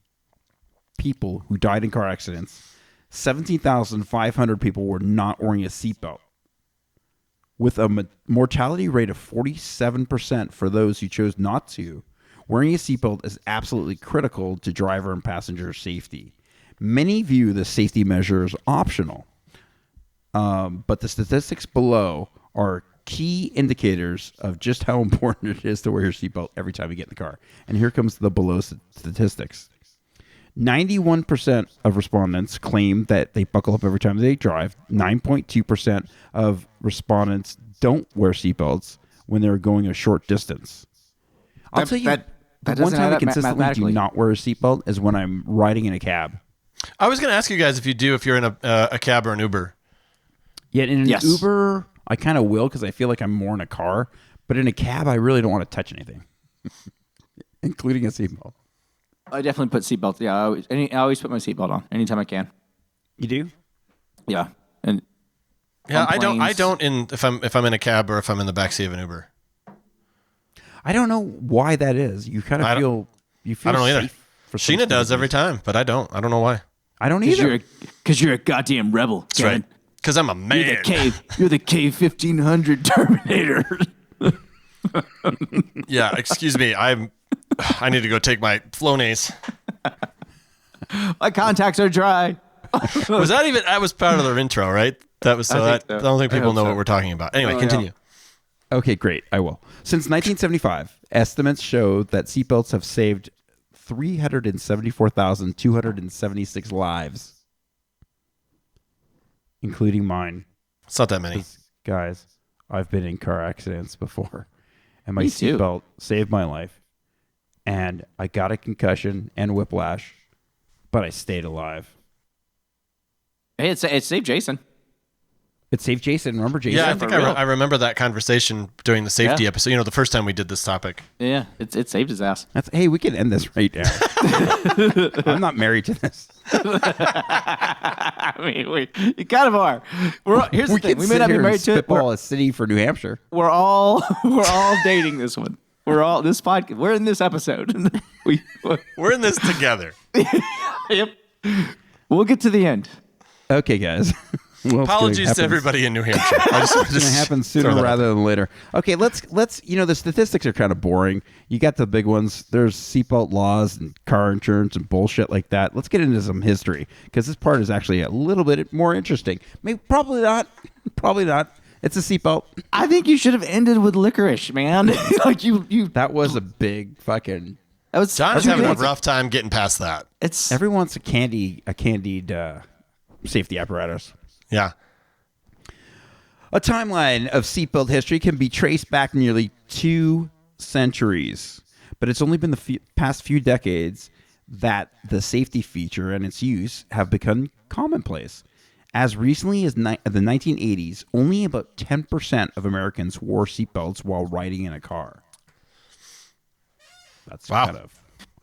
Speaker 2: people who died in car accidents, 17,500 people were not wearing a seatbelt. with a mortality rate of 47% for those who chose not to. Wearing a seatbelt is absolutely critical to driver and passenger safety. Many view the safety measure as optional, but the statistics below are key indicators of just how important it is to wear your seatbelt every time you get in the car. And here comes the below statistics. 91% of respondents claim that they buckle up every time they drive. 9.2% of respondents don't wear seatbelts when they're going a short distance. I'll tell you,
Speaker 1: that
Speaker 2: the one
Speaker 1: doesn't
Speaker 2: time
Speaker 1: add
Speaker 2: I
Speaker 1: up
Speaker 2: consistently do
Speaker 1: mathematically.
Speaker 2: not wear a seatbelt is when I'm riding in a cab.
Speaker 3: I was going to ask you guys if you're in a cab or an Uber.
Speaker 2: Yet in an
Speaker 1: Yes.
Speaker 2: Uber, I kind of will because I feel like I'm more in a car. But in a cab, I really don't want to touch anything, including a seatbelt.
Speaker 1: I definitely put seatbelts. Yeah, I always put my seatbelt on anytime I can.
Speaker 2: You do?
Speaker 1: Yeah, and
Speaker 3: Yeah,
Speaker 1: on
Speaker 3: I
Speaker 1: planes.
Speaker 3: don't if I'm in a cab or if I'm in the backseat of an Uber.
Speaker 2: I don't know why that is. You kind
Speaker 3: I
Speaker 2: of
Speaker 3: don't-
Speaker 2: feel
Speaker 3: I don't know either.
Speaker 2: safe for some
Speaker 3: Sheena does
Speaker 2: reason.
Speaker 3: every time, but I don't. I don't know why.
Speaker 2: I don't either.
Speaker 1: Because you're a goddamn rebel.
Speaker 3: That's right. Because I'm a man.
Speaker 1: You're the K-1500 Terminator.
Speaker 3: Yeah, excuse me. I need to go take my Flonase.
Speaker 1: My contacts are dry.
Speaker 3: Was that even? That was part of their intro, right? That was so.
Speaker 1: I think
Speaker 3: I
Speaker 1: so.
Speaker 3: don't think
Speaker 1: I
Speaker 3: people
Speaker 1: hope
Speaker 3: know
Speaker 1: so.
Speaker 3: what we're talking about. Anyway,
Speaker 1: Oh, yeah.
Speaker 3: continue.
Speaker 2: Okay, great. I will. Since 1975, estimates show that seatbelts have saved 374,276 lives, including mine.
Speaker 3: It's not that many.
Speaker 2: Guys, I've been in car accidents before, and my
Speaker 1: Me too.
Speaker 2: seatbelt saved my life, and I got a concussion and whiplash, but I stayed alive.
Speaker 1: Hey, it saved Jason.
Speaker 2: It saved Jason. Remember Jason?
Speaker 3: Yeah, I
Speaker 1: for
Speaker 3: think
Speaker 1: real.
Speaker 3: I remember that conversation during the safety
Speaker 1: Yeah.
Speaker 3: episode. You know, the first time we did this topic.
Speaker 1: Yeah, it saved his ass.
Speaker 2: Hey, we can end this right now. I'm not married to this.
Speaker 1: I mean, you kind of are. Here's the thing:
Speaker 2: could
Speaker 1: we may
Speaker 2: sit
Speaker 1: not be
Speaker 2: here and
Speaker 1: married to it.
Speaker 2: spitball a city for New Hampshire.
Speaker 1: We're all dating this one. This podcast. We're in this episode.
Speaker 3: We're in this together.
Speaker 1: Yep. We'll get to the end.
Speaker 2: Okay, guys. Well,
Speaker 3: Apologies to everybody in New Hampshire. I just
Speaker 2: It's going to happen sooner
Speaker 3: throw that out
Speaker 2: rather than later. Okay, let's. The statistics are kind of boring. You got the big ones. There's seatbelt laws and car insurance and bullshit like that. Let's get into some history because this part is actually a little bit more interesting. Maybe probably not. Probably not. It's a seatbelt.
Speaker 1: I think you should have ended with licorice, man. Like you.
Speaker 2: That was a big fucking.
Speaker 1: That was.
Speaker 3: John is
Speaker 1: that's
Speaker 3: having a
Speaker 1: ridiculous.
Speaker 3: rough time getting past that.
Speaker 1: It's
Speaker 2: Every wants a candied safety apparatus.
Speaker 3: Yeah.
Speaker 2: A timeline of seatbelt history can be traced back nearly 2 centuries, but it's only been the past few decades that the safety feature and its use have become commonplace. As recently as the 1980s, only about 10% of Americans wore seatbelts while riding in a car. That's
Speaker 3: Wow.
Speaker 2: kind of.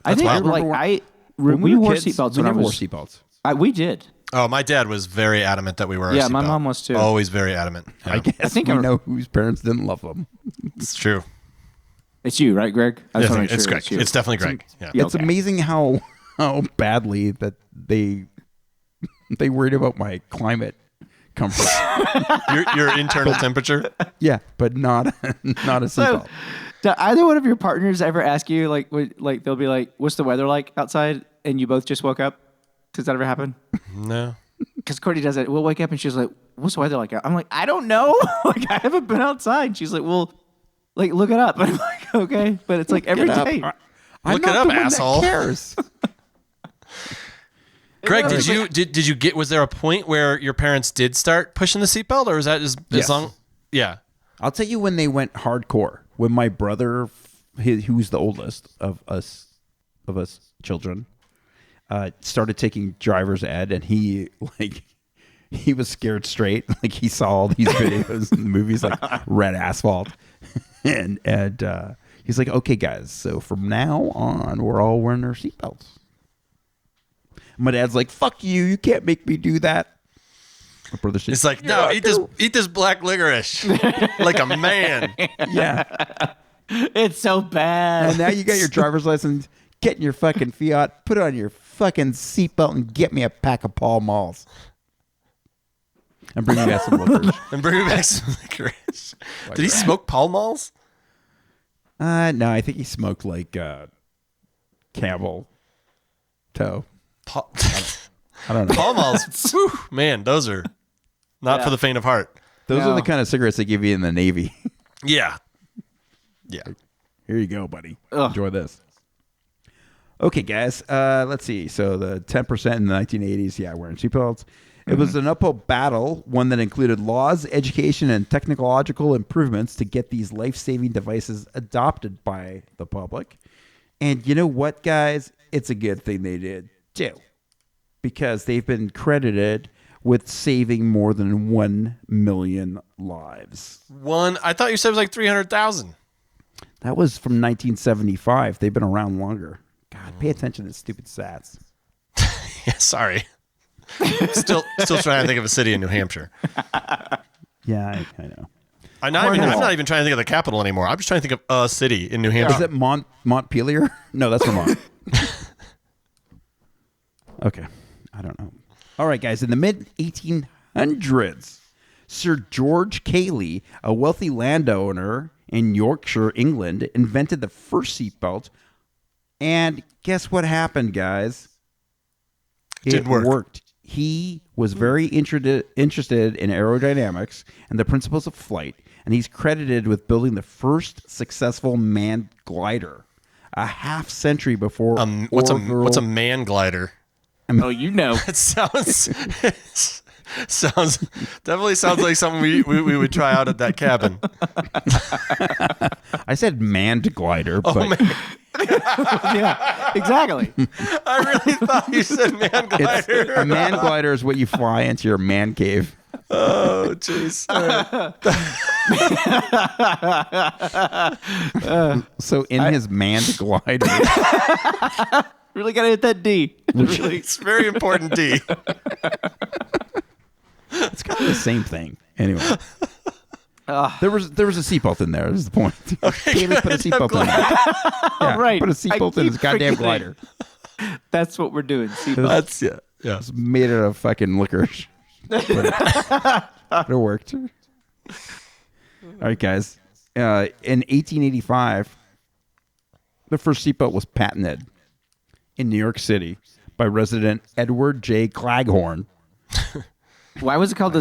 Speaker 1: I think
Speaker 3: wild.
Speaker 1: like
Speaker 2: When
Speaker 1: we wore
Speaker 2: kids,
Speaker 1: seatbelts
Speaker 2: we
Speaker 1: when I
Speaker 2: never wore
Speaker 1: was.
Speaker 2: seatbelts.
Speaker 1: We did.
Speaker 3: Oh, my dad was very adamant that we wear our
Speaker 1: Yeah, my
Speaker 3: seatbelt.
Speaker 1: mom was too.
Speaker 3: Always very adamant. Yeah,
Speaker 2: I guess
Speaker 1: think
Speaker 2: we
Speaker 1: I'm-
Speaker 2: know whose parents didn't love them.
Speaker 3: it's true.
Speaker 1: It's you, right, Greg? I just
Speaker 3: Yeah,
Speaker 1: wanna make
Speaker 3: it's
Speaker 1: sure
Speaker 3: Greg.
Speaker 1: you.
Speaker 3: It's definitely Greg. Yeah.
Speaker 1: Yeah.
Speaker 2: It's
Speaker 1: Okay.
Speaker 2: amazing how badly that they worried about my climate comfort.
Speaker 3: Your internal temperature.
Speaker 2: Yeah, but not a
Speaker 1: So,
Speaker 2: seatbelt.
Speaker 1: do either one of your partners ever ask you like they'll be like, "What's the weather like outside?" and you both just woke up? Does that ever happen?
Speaker 3: No.
Speaker 1: Because Courtney does it. We'll wake up and she's like, "What's the weather like?" I'm like, "I don't know. Like I haven't been outside." She's like, "Well, like look it up." I'm like, "Okay," but it's like every
Speaker 2: it up.
Speaker 1: day.
Speaker 2: I'm
Speaker 3: Look it
Speaker 2: not
Speaker 3: up,
Speaker 2: the one
Speaker 3: asshole.
Speaker 2: That cares.
Speaker 3: Greg, did you get? Was there a point where your parents did start pushing the seatbelt, or was that as
Speaker 2: Yes.
Speaker 3: long? Yeah.
Speaker 2: I'll tell you when they went hardcore. When my brother, who's the oldest of us children, started taking driver's ed, and he was scared straight. Like he saw all these videos in the movies, like Red Asphalt, and he's like, "Okay, guys, so from now on, we're all wearing our seatbelts." My dad's like, "Fuck you! You can't make me do that." My brother said,
Speaker 3: It's like, no, eat this black licorice like a man.
Speaker 2: "Yeah."
Speaker 1: It's so bad.
Speaker 2: And now you got your driver's license. Get in your fucking Fiat, put on your fucking seatbelt, and get me a pack of Pall Malls. And bring me back some licorice.
Speaker 3: And bring me back some licorice. Did he smoke Pall Malls?
Speaker 2: No, I think he smoked like camel toe. I don't know.
Speaker 3: Pall Malls. Whew, man, those are not for the faint of heart.
Speaker 2: Those are the kind of cigarettes they give you in the Navy.
Speaker 3: Yeah. Yeah.
Speaker 2: Here you go, buddy. Enjoy this. Okay, guys. Let's see. So the 10% in the 1980s, wearing seatbelts. It was an uphill battle, one that included laws, education, and technological improvements to get these life-saving devices adopted by the public. And you know what, guys? It's a good thing they did, too. Because they've been credited with saving more than 1 million lives.
Speaker 3: I thought you said it was like 300,000.
Speaker 2: That was from 1975. They've been around longer. God, pay attention to stupid stats.
Speaker 3: Yeah, sorry. Still trying to think of a city in New Hampshire.
Speaker 2: Yeah, I know.
Speaker 3: I'm not even trying to think of the capital anymore. I'm just trying to think of a city in New Hampshire.
Speaker 2: Is it Montpelier? No, that's Vermont. Okay. I don't know. All right, guys. In the mid-1800s, Sir George Cayley, a wealthy landowner in Yorkshire, England, invented the first seatbelt. And guess what happened, guys?
Speaker 3: It worked.
Speaker 2: He was very interested in aerodynamics and the principles of flight, and he's credited with building the first successful manned glider a half century before.
Speaker 3: What's a man glider?
Speaker 1: You know.
Speaker 3: It definitely sounds like something we would try out at that cabin.
Speaker 2: I said manned glider, but
Speaker 3: man.
Speaker 1: Yeah, exactly.
Speaker 3: I really thought you said man glider.
Speaker 2: a man glider is what you fly into your man cave.
Speaker 3: Oh, jeez.
Speaker 2: So in his manned glider,
Speaker 1: Really got to hit that D.
Speaker 3: It's very important, D.
Speaker 2: it's kind of the same thing. Anyway, there was a seatbelt in there. This is the point.
Speaker 3: Okay,
Speaker 2: Cayley put a seatbelt in there. Yeah,
Speaker 1: Right.
Speaker 2: Put a seatbelt in his goddamn glider.
Speaker 1: That's what we're doing. Seatbelt.
Speaker 3: That's yeah.
Speaker 2: It's made out of fucking licorice. But it worked. All right, guys. In 1885, the first seatbelt was patented in New York City by resident Edward J. Claghorn.
Speaker 1: Why wasn't it called the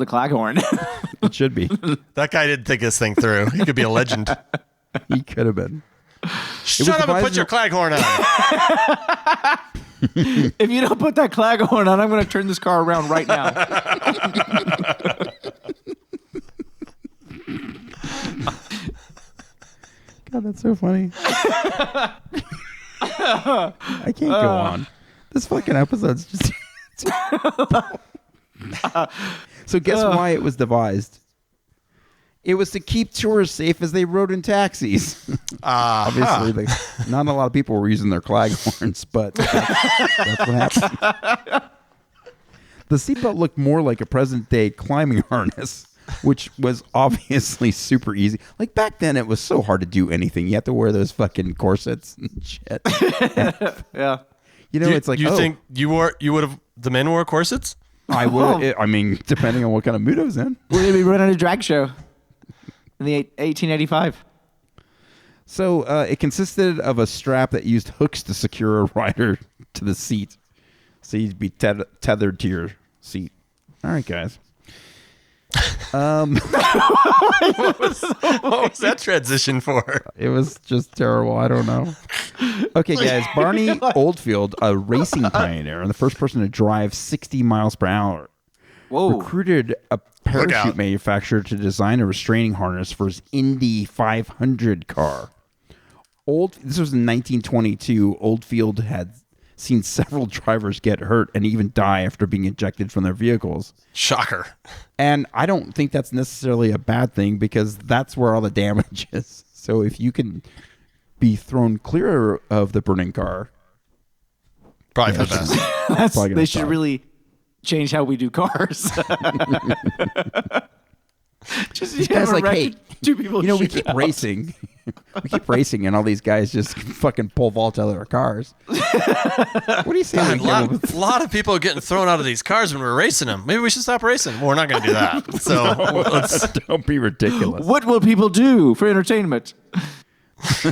Speaker 1: Claghorn?
Speaker 2: It should be.
Speaker 3: That guy didn't think this thing through. He could be a legend.
Speaker 2: He could have been.
Speaker 3: Shut up and put your Claghorn on.
Speaker 1: If you don't put that Claghorn on, I'm going to turn this car around right now.
Speaker 2: God, that's so funny. I can't go on. This fucking episode's just... So guess why it was devised? It was to keep tourists safe as they rode in taxis. Obviously, not a lot of people were using their Claghorns, but that's what happened. The seatbelt looked more like a present-day climbing harness, which was obviously super easy. Like back then, it was so hard to do anything. You had to wear those fucking corsets and shit.
Speaker 1: Yeah.
Speaker 2: You know, it's like,
Speaker 3: you think you would have the men wore corsets?
Speaker 2: I would. I mean, depending on what kind of mood I was in.
Speaker 1: We're going to be running a drag show in the 1885.
Speaker 2: So it consisted of a strap that used hooks to secure a rider to the seat. So you'd be tethered to your seat. All right, guys.
Speaker 3: What was that transition for?
Speaker 2: It was just terrible. I don't know. Okay, guys. Barney Oldfield, a racing pioneer and the first person to drive 60 miles per hour, recruited a parachute manufacturer to design a restraining harness for his Indy 500 car. This was in 1922. Oldfield had seen several drivers get hurt and even die after being ejected from their vehicles.
Speaker 3: Shocker.
Speaker 2: And I don't think that's necessarily a bad thing because that's where all the damage is. So if you can be thrown clear of the burning car,
Speaker 3: probably for the best.
Speaker 1: They should really change how we do cars.
Speaker 2: Just guys like, hey,
Speaker 1: two people.
Speaker 2: we keep racing. We keep racing, and all these guys just fucking pole vault out of their cars. What do you say?
Speaker 3: A lot of people are getting thrown out of these cars when we're racing them. Maybe we should stop racing. Well, we're not going to do that. So
Speaker 2: Don't be ridiculous.
Speaker 1: What will people do for entertainment?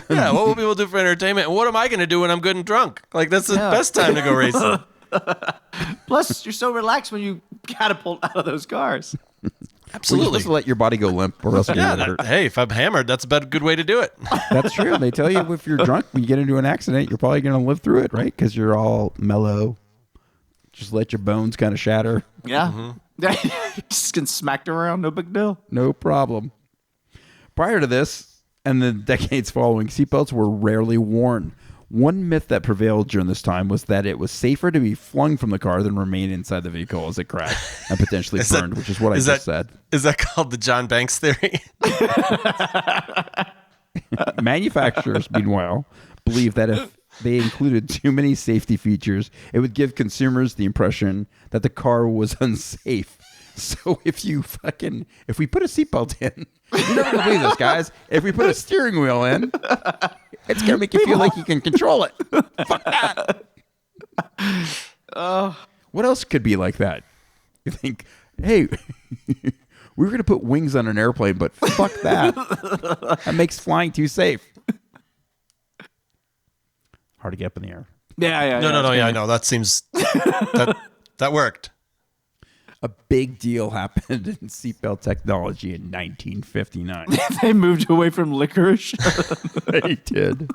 Speaker 3: yeah, what will people do for entertainment? And what am I going to do when I'm good and drunk? Like, that's the best time to go racing.
Speaker 1: Plus, you're so relaxed when you catapult out of those cars.
Speaker 2: You're
Speaker 3: Absolutely.
Speaker 2: supposed to let your body go limp, or else you're
Speaker 3: Yeah,
Speaker 2: gonna hurt.
Speaker 3: hey, if I'm hammered, that's a good way to do it.
Speaker 2: That's true. They tell you if you're drunk, when you get into an accident, you're probably going to live through it, right? Because you're all mellow. Just let your bones kind of shatter.
Speaker 1: Yeah. Just getting smacked around, no big deal.
Speaker 2: No problem. Prior to this, and the decades following, seatbelts were rarely worn. One myth that prevailed during this time was that it was safer to be flung from the car than remain inside the vehicle as it crashed and potentially burned, which is what I just said.
Speaker 3: Is that called the John Banks theory?
Speaker 2: Manufacturers, meanwhile, believe that if they included too many safety features, it would give consumers the impression that the car was unsafe. So if we put a seatbelt in, you're never gonna believe this, guys. If we put a steering wheel in, it's gonna make you feel like you can control it. Fuck that. What else could be like that? You think, hey, we were gonna put wings on an airplane, but fuck that. That makes flying too safe. Hard to get up in the air.
Speaker 1: Yeah.
Speaker 3: No. Yeah, I know. That seems that worked.
Speaker 2: A big deal happened in seatbelt technology in 1959.
Speaker 1: They moved away from licorice.
Speaker 2: They did.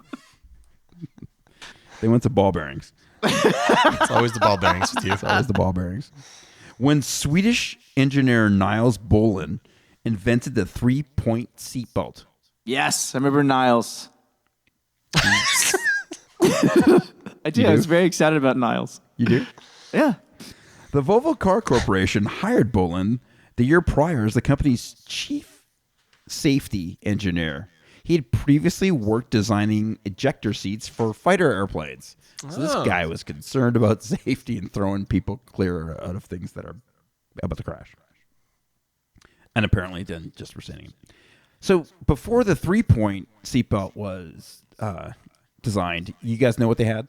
Speaker 2: They went to ball bearings.
Speaker 3: It's always the ball bearings with you.
Speaker 2: It's always the ball bearings. When Swedish engineer Niels Bohlin invented the 3-point seatbelt.
Speaker 1: Yes, I remember Niles. I do. I was very excited about Niles.
Speaker 2: You do?
Speaker 1: Yeah.
Speaker 2: The Volvo Car Corporation hired Bohlin the year prior as the company's chief safety engineer. He had previously worked designing ejector seats for fighter airplanes. So this guy was concerned about safety and throwing people clear out of things that are about to crash. And apparently didn't just for saying it. So before the 3-point seatbelt was designed, you guys know what they had?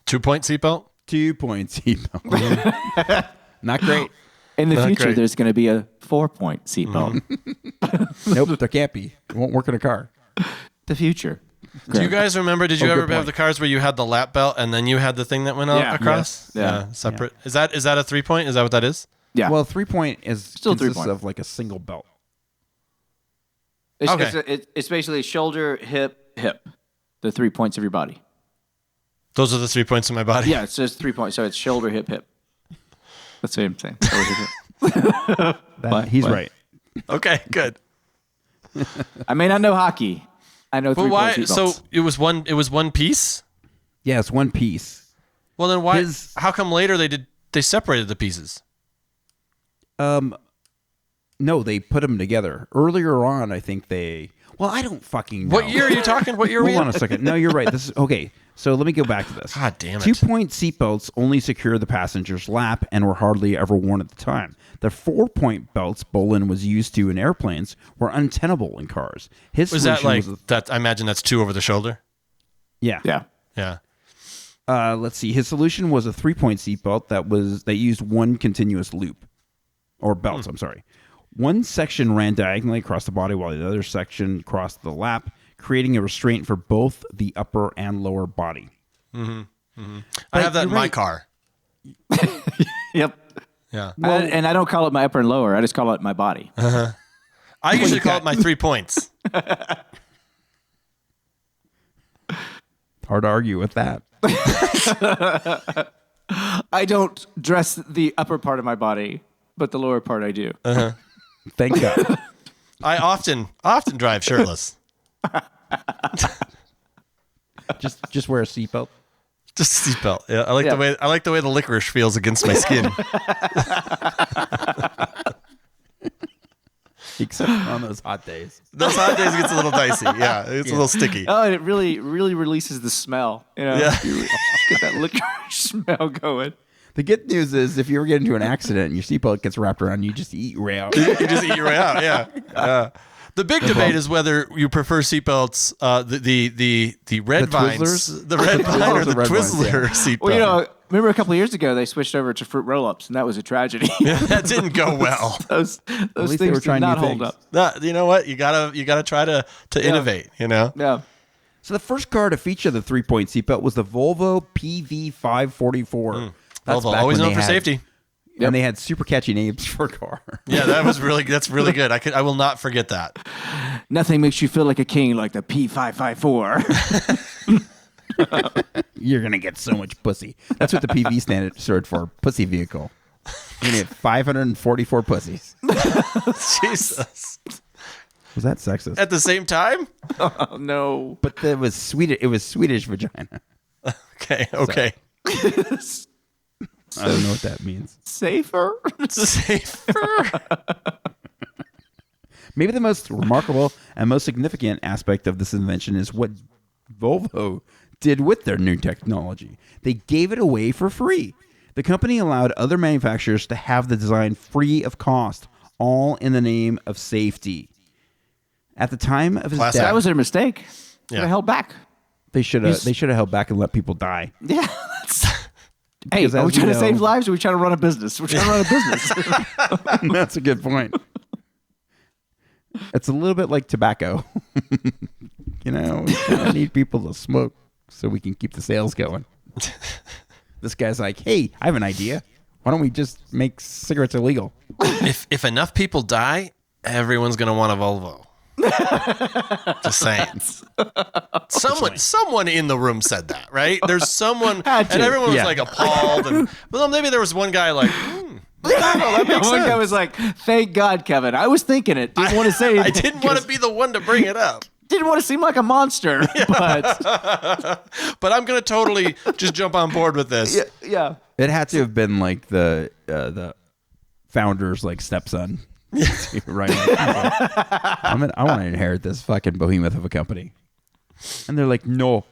Speaker 3: 2-point seatbelt?
Speaker 2: 2-point seatbelt. Not great.
Speaker 1: In the
Speaker 3: Not
Speaker 1: future,
Speaker 3: great.
Speaker 1: there's going to be a 4-point seatbelt.
Speaker 2: Nope, there can't be. It won't work in a car.
Speaker 1: The future.
Speaker 3: Do you guys remember? Did you
Speaker 2: Oh,
Speaker 3: ever
Speaker 2: good
Speaker 3: have
Speaker 2: point.
Speaker 3: the cars where you had the lap belt and then you had the thing that went
Speaker 1: Yeah.
Speaker 3: across?
Speaker 1: Yes. Yeah.
Speaker 3: Separate. Is that a 3-point? Is that what that is?
Speaker 1: Yeah.
Speaker 2: Well, 3-point is
Speaker 1: Still
Speaker 2: consists
Speaker 1: 3-point.
Speaker 2: of like a single belt.
Speaker 1: It's basically shoulder, hip. The 3 points of your body.
Speaker 3: Those are the 3 points in my body.
Speaker 1: Yeah, it's just 3 points. So it's shoulder, hip. That's what I'm saying. Shoulder, hip.
Speaker 2: He's
Speaker 1: What?
Speaker 2: right.
Speaker 3: Okay. Good.
Speaker 1: I may not know hockey. I know
Speaker 3: But
Speaker 1: 3-point
Speaker 3: why?
Speaker 1: seatbelts.
Speaker 3: So it was one piece.
Speaker 2: Yeah, it's one piece.
Speaker 3: Well, then why?
Speaker 2: His-
Speaker 3: How come later they separated the pieces?
Speaker 2: No, they put them together. Earlier on, I think they... Well, I don't fucking know.
Speaker 3: What year are you talking? What year were
Speaker 2: Hold
Speaker 3: you?
Speaker 2: on a second. No, you're right. This is okay. So let me go back to this.
Speaker 3: God damn it.
Speaker 2: 2-point seatbelts only secure the passenger's lap and were hardly ever worn at the time. The 4-point belts Bohlin was used to in airplanes were untenable in cars. His
Speaker 3: Was that
Speaker 2: solution
Speaker 3: like that? I imagine that's 2 over the shoulder.
Speaker 2: yeah.
Speaker 1: Yeah.
Speaker 3: Yeah.
Speaker 2: Let's see. His solution was a 3-point seatbelt that used one continuous loop, or belt. I'm sorry. One section ran diagonally across the body, while the other section crossed the lap, creating a restraint for both the upper and lower body.
Speaker 3: I have that in
Speaker 2: you're
Speaker 3: my
Speaker 2: right.
Speaker 3: car.
Speaker 1: Yep.
Speaker 3: Yeah.
Speaker 1: And I don't call it my upper and lower. I just call it my body.
Speaker 3: I usually call it my 3 points.
Speaker 2: Hard to argue with that.
Speaker 1: I don't dress the upper part of my body, but the lower part I do.
Speaker 2: Thank God.
Speaker 3: I often drive shirtless.
Speaker 2: just wear a seatbelt.
Speaker 3: Just a seatbelt. Yeah, I like the way the licorice feels against my skin.
Speaker 2: Except on those hot days.
Speaker 3: Those hot days gets a little dicey. Yeah, it's a little sticky.
Speaker 1: Oh, and it really, really releases the smell. You know,
Speaker 3: Yeah.
Speaker 1: You get that licorice smell going.
Speaker 2: The good news is if you ever get into an accident and your seatbelt gets wrapped around, you just eat right out.
Speaker 3: You just eat your way out. Yeah. The big debate is whether you prefer seatbelts, the red vines,
Speaker 2: Twizzlers?
Speaker 3: the red vine or the
Speaker 2: Red vines,
Speaker 3: Twizzler
Speaker 2: yeah.
Speaker 3: seatbelt.
Speaker 1: Well, remember a couple of years ago they switched over to fruit roll-ups, and that was a tragedy.
Speaker 3: That didn't go well.
Speaker 1: those
Speaker 2: least
Speaker 1: things
Speaker 2: they were
Speaker 1: did
Speaker 2: trying
Speaker 1: not
Speaker 2: new
Speaker 1: hold
Speaker 2: things.
Speaker 1: up.
Speaker 3: No, you know what? You gotta try to innovate. You know.
Speaker 1: Yeah.
Speaker 2: So the first car to feature the 3-point seatbelt was the Volvo PV544. That's
Speaker 3: Volvo,
Speaker 2: back
Speaker 3: always
Speaker 2: when
Speaker 3: known
Speaker 2: they
Speaker 3: for
Speaker 2: had-
Speaker 3: safety.
Speaker 2: And they had super catchy names for a car.
Speaker 3: Yeah, that's really good. I will not forget that.
Speaker 1: Nothing makes you feel like a king like the P554.
Speaker 2: You're going to get so much pussy. That's what the PV stood for, pussy vehicle. You're going to get 544 pussies.
Speaker 3: Jesus.
Speaker 2: Was that sexist?
Speaker 3: At the same time?
Speaker 1: Oh no.
Speaker 2: But it was Swedish vagina.
Speaker 3: Okay.
Speaker 2: I don't know what that means.
Speaker 1: Safer?
Speaker 3: Safer.
Speaker 2: Maybe the most remarkable and most significant aspect of this invention is what Volvo did with their new technology. They gave it away for free. The company allowed other manufacturers to have the design free of cost, all in the name of safety. At the time of his
Speaker 3: Classic.
Speaker 1: That
Speaker 2: death,
Speaker 1: was their mistake.
Speaker 3: Yeah.
Speaker 1: They held back.
Speaker 2: they should have held back and let people die.
Speaker 1: Yeah. Hey,
Speaker 2: Because
Speaker 1: are we
Speaker 2: as we
Speaker 1: trying to
Speaker 2: know-
Speaker 1: save lives or are we trying to run a business? We're trying to run a business.
Speaker 2: That's a good point. It's a little bit like tobacco. We need people to smoke so we can keep the sales going. This guy's like, hey, I have an idea. Why don't we just make cigarettes illegal?
Speaker 3: If enough people die, everyone's gonna want a Volvo. Just saying. Someone in the room said that, right? There's someone,
Speaker 1: Had
Speaker 3: and
Speaker 1: to.
Speaker 3: everyone was
Speaker 2: Yeah.
Speaker 3: like appalled. And well, maybe there was one guy like,
Speaker 1: That one guy was like, thank God, Kevin. I was thinking it. Didn't want to say
Speaker 3: I
Speaker 1: anything.
Speaker 3: didn't want to be the one to bring it up,
Speaker 1: Didn't want to seem like a monster. But
Speaker 3: but I'm gonna totally just jump on board with this.
Speaker 1: yeah.
Speaker 2: It had to have been like the founder's like stepson. Right. I want to inherit this fucking behemoth of a company. And they're like, no,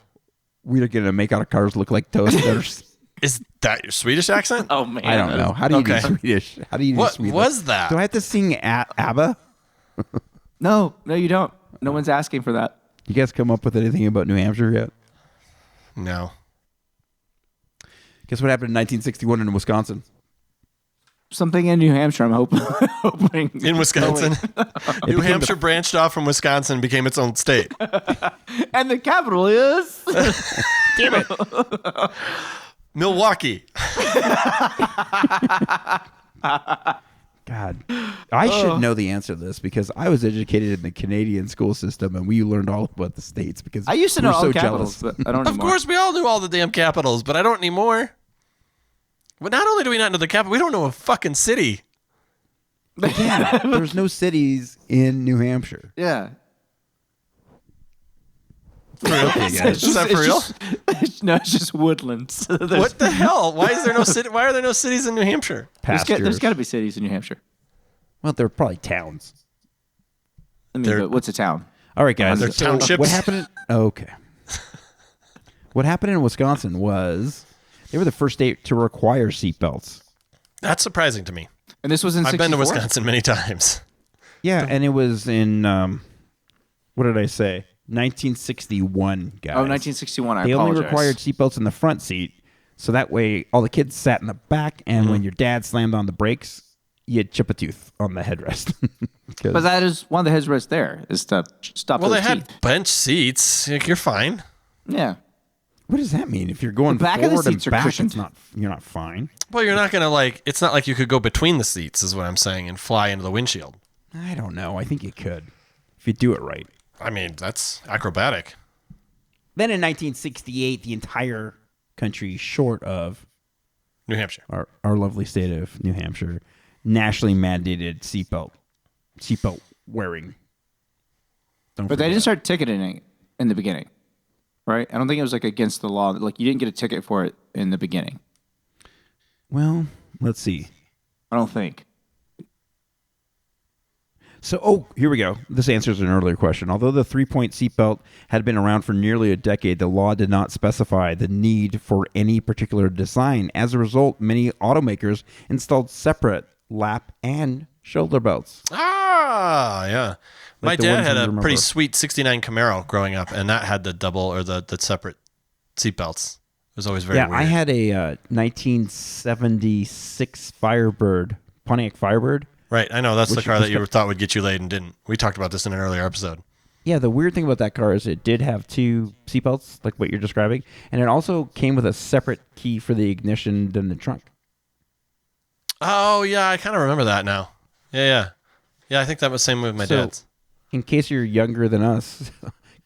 Speaker 2: we're going to make our cars look like toasters.
Speaker 3: Is that your Swedish accent?
Speaker 1: Oh man.
Speaker 2: I don't know. How do you do
Speaker 3: Okay.
Speaker 2: Swedish? How do you do
Speaker 3: What
Speaker 2: Swedish?
Speaker 3: was that?
Speaker 2: Do I have to sing ABBA?
Speaker 1: No, you don't. No one's asking for that.
Speaker 2: You guys come up with anything about New Hampshire yet?
Speaker 3: No.
Speaker 2: Guess what happened in 1961 in Wisconsin?
Speaker 1: Something in New Hampshire, I'm hoping.
Speaker 3: In Wisconsin, New Hampshire branched off from Wisconsin, became its own state.
Speaker 1: And the capital is
Speaker 3: Damn it, Milwaukee.
Speaker 2: God, I should know the answer to this because I was educated in the Canadian school system and we learned all about the states because
Speaker 1: I used to
Speaker 2: we're
Speaker 1: know all
Speaker 2: so
Speaker 1: the capitals,
Speaker 2: jealous.
Speaker 1: but I don't
Speaker 3: Of
Speaker 1: anymore.
Speaker 3: course, we all knew all the damn capitals, but I don't anymore. But not only do we not know the capital, we don't know a fucking city.
Speaker 2: Yeah, there's no cities in New Hampshire.
Speaker 1: Yeah.
Speaker 3: For real? Is that for real?
Speaker 1: No, it's just woodlands.
Speaker 3: What the hell? Why is there no city? Why are there no cities in New Hampshire?
Speaker 2: Pastures.
Speaker 1: There's got to be cities in New Hampshire.
Speaker 2: Well, they're probably towns.
Speaker 1: I mean,
Speaker 3: They're-
Speaker 1: but what's a town?
Speaker 2: All right, guys.
Speaker 3: They're
Speaker 2: so
Speaker 3: townships.
Speaker 2: What happened? Okay. What happened in Wisconsin was they were the first state to require seatbelts.
Speaker 3: That's surprising to me.
Speaker 1: And this was in
Speaker 3: I've been to
Speaker 1: 64?
Speaker 3: Wisconsin many times.
Speaker 2: Yeah, and it was in what did I say? 1961, guys.
Speaker 1: Oh, 1961. I
Speaker 2: They
Speaker 1: apologize.
Speaker 2: only required seatbelts in the front seat, so that way all the kids sat in the back, and when your dad slammed on the brakes, you'd chip a tooth on the headrest. 'Cause-
Speaker 1: But that is one of the headsrests there is to stop
Speaker 3: Well,
Speaker 1: those
Speaker 3: they had
Speaker 1: teeth.
Speaker 3: bench seats. Like, you're fine.
Speaker 1: Yeah.
Speaker 2: what does that mean? If you're going
Speaker 1: The back of the
Speaker 2: forward and
Speaker 1: seats are
Speaker 2: back,
Speaker 1: cushioned.
Speaker 2: you're not fine.
Speaker 3: Well, you're not gonna it's not like you could go between the seats, is what I'm saying, and fly into the windshield.
Speaker 2: I don't know. I think you could if you do it right.
Speaker 3: I mean, that's acrobatic.
Speaker 2: Then in 1968, the entire country, short of
Speaker 3: New Hampshire.
Speaker 2: our lovely state of New Hampshire, nationally mandated seatbelt wearing. Don't
Speaker 1: But they
Speaker 2: forget.
Speaker 1: didn't start ticketing it in the beginning, right? I don't think it was like against the law. Like you didn't get a ticket for it in the beginning.
Speaker 2: Well, let's see.
Speaker 1: I don't think.
Speaker 2: So, here we go. This answers an earlier question. Although the 3-point seatbelt had been around for nearly a decade, the law did not specify the need for any particular design. As a result, many automakers installed separate lap and shoulder belts.
Speaker 3: Ah, yeah. My
Speaker 2: Like the
Speaker 3: dad
Speaker 2: ones
Speaker 3: had
Speaker 2: you
Speaker 3: a
Speaker 2: remember.
Speaker 3: pretty sweet 69 Camaro growing up, and that had the double or the separate seatbelts. It was always very
Speaker 2: Yeah,
Speaker 3: weird.
Speaker 2: I had a 1976 Firebird, Pontiac Firebird.
Speaker 3: Right, I know. That's the
Speaker 2: Which-
Speaker 3: car that
Speaker 2: which
Speaker 3: you
Speaker 2: car-
Speaker 3: thought would get you laid and didn't. We talked about this in an earlier episode.
Speaker 2: Yeah, the weird thing about that car is it did have two seatbelts, like what you're describing, and it also came with a separate key for the ignition than the trunk.
Speaker 3: Oh, yeah, I kind of remember that now. Yeah. Yeah, I think that was the same with my
Speaker 2: So-
Speaker 3: dad's.
Speaker 2: In case you're younger than us,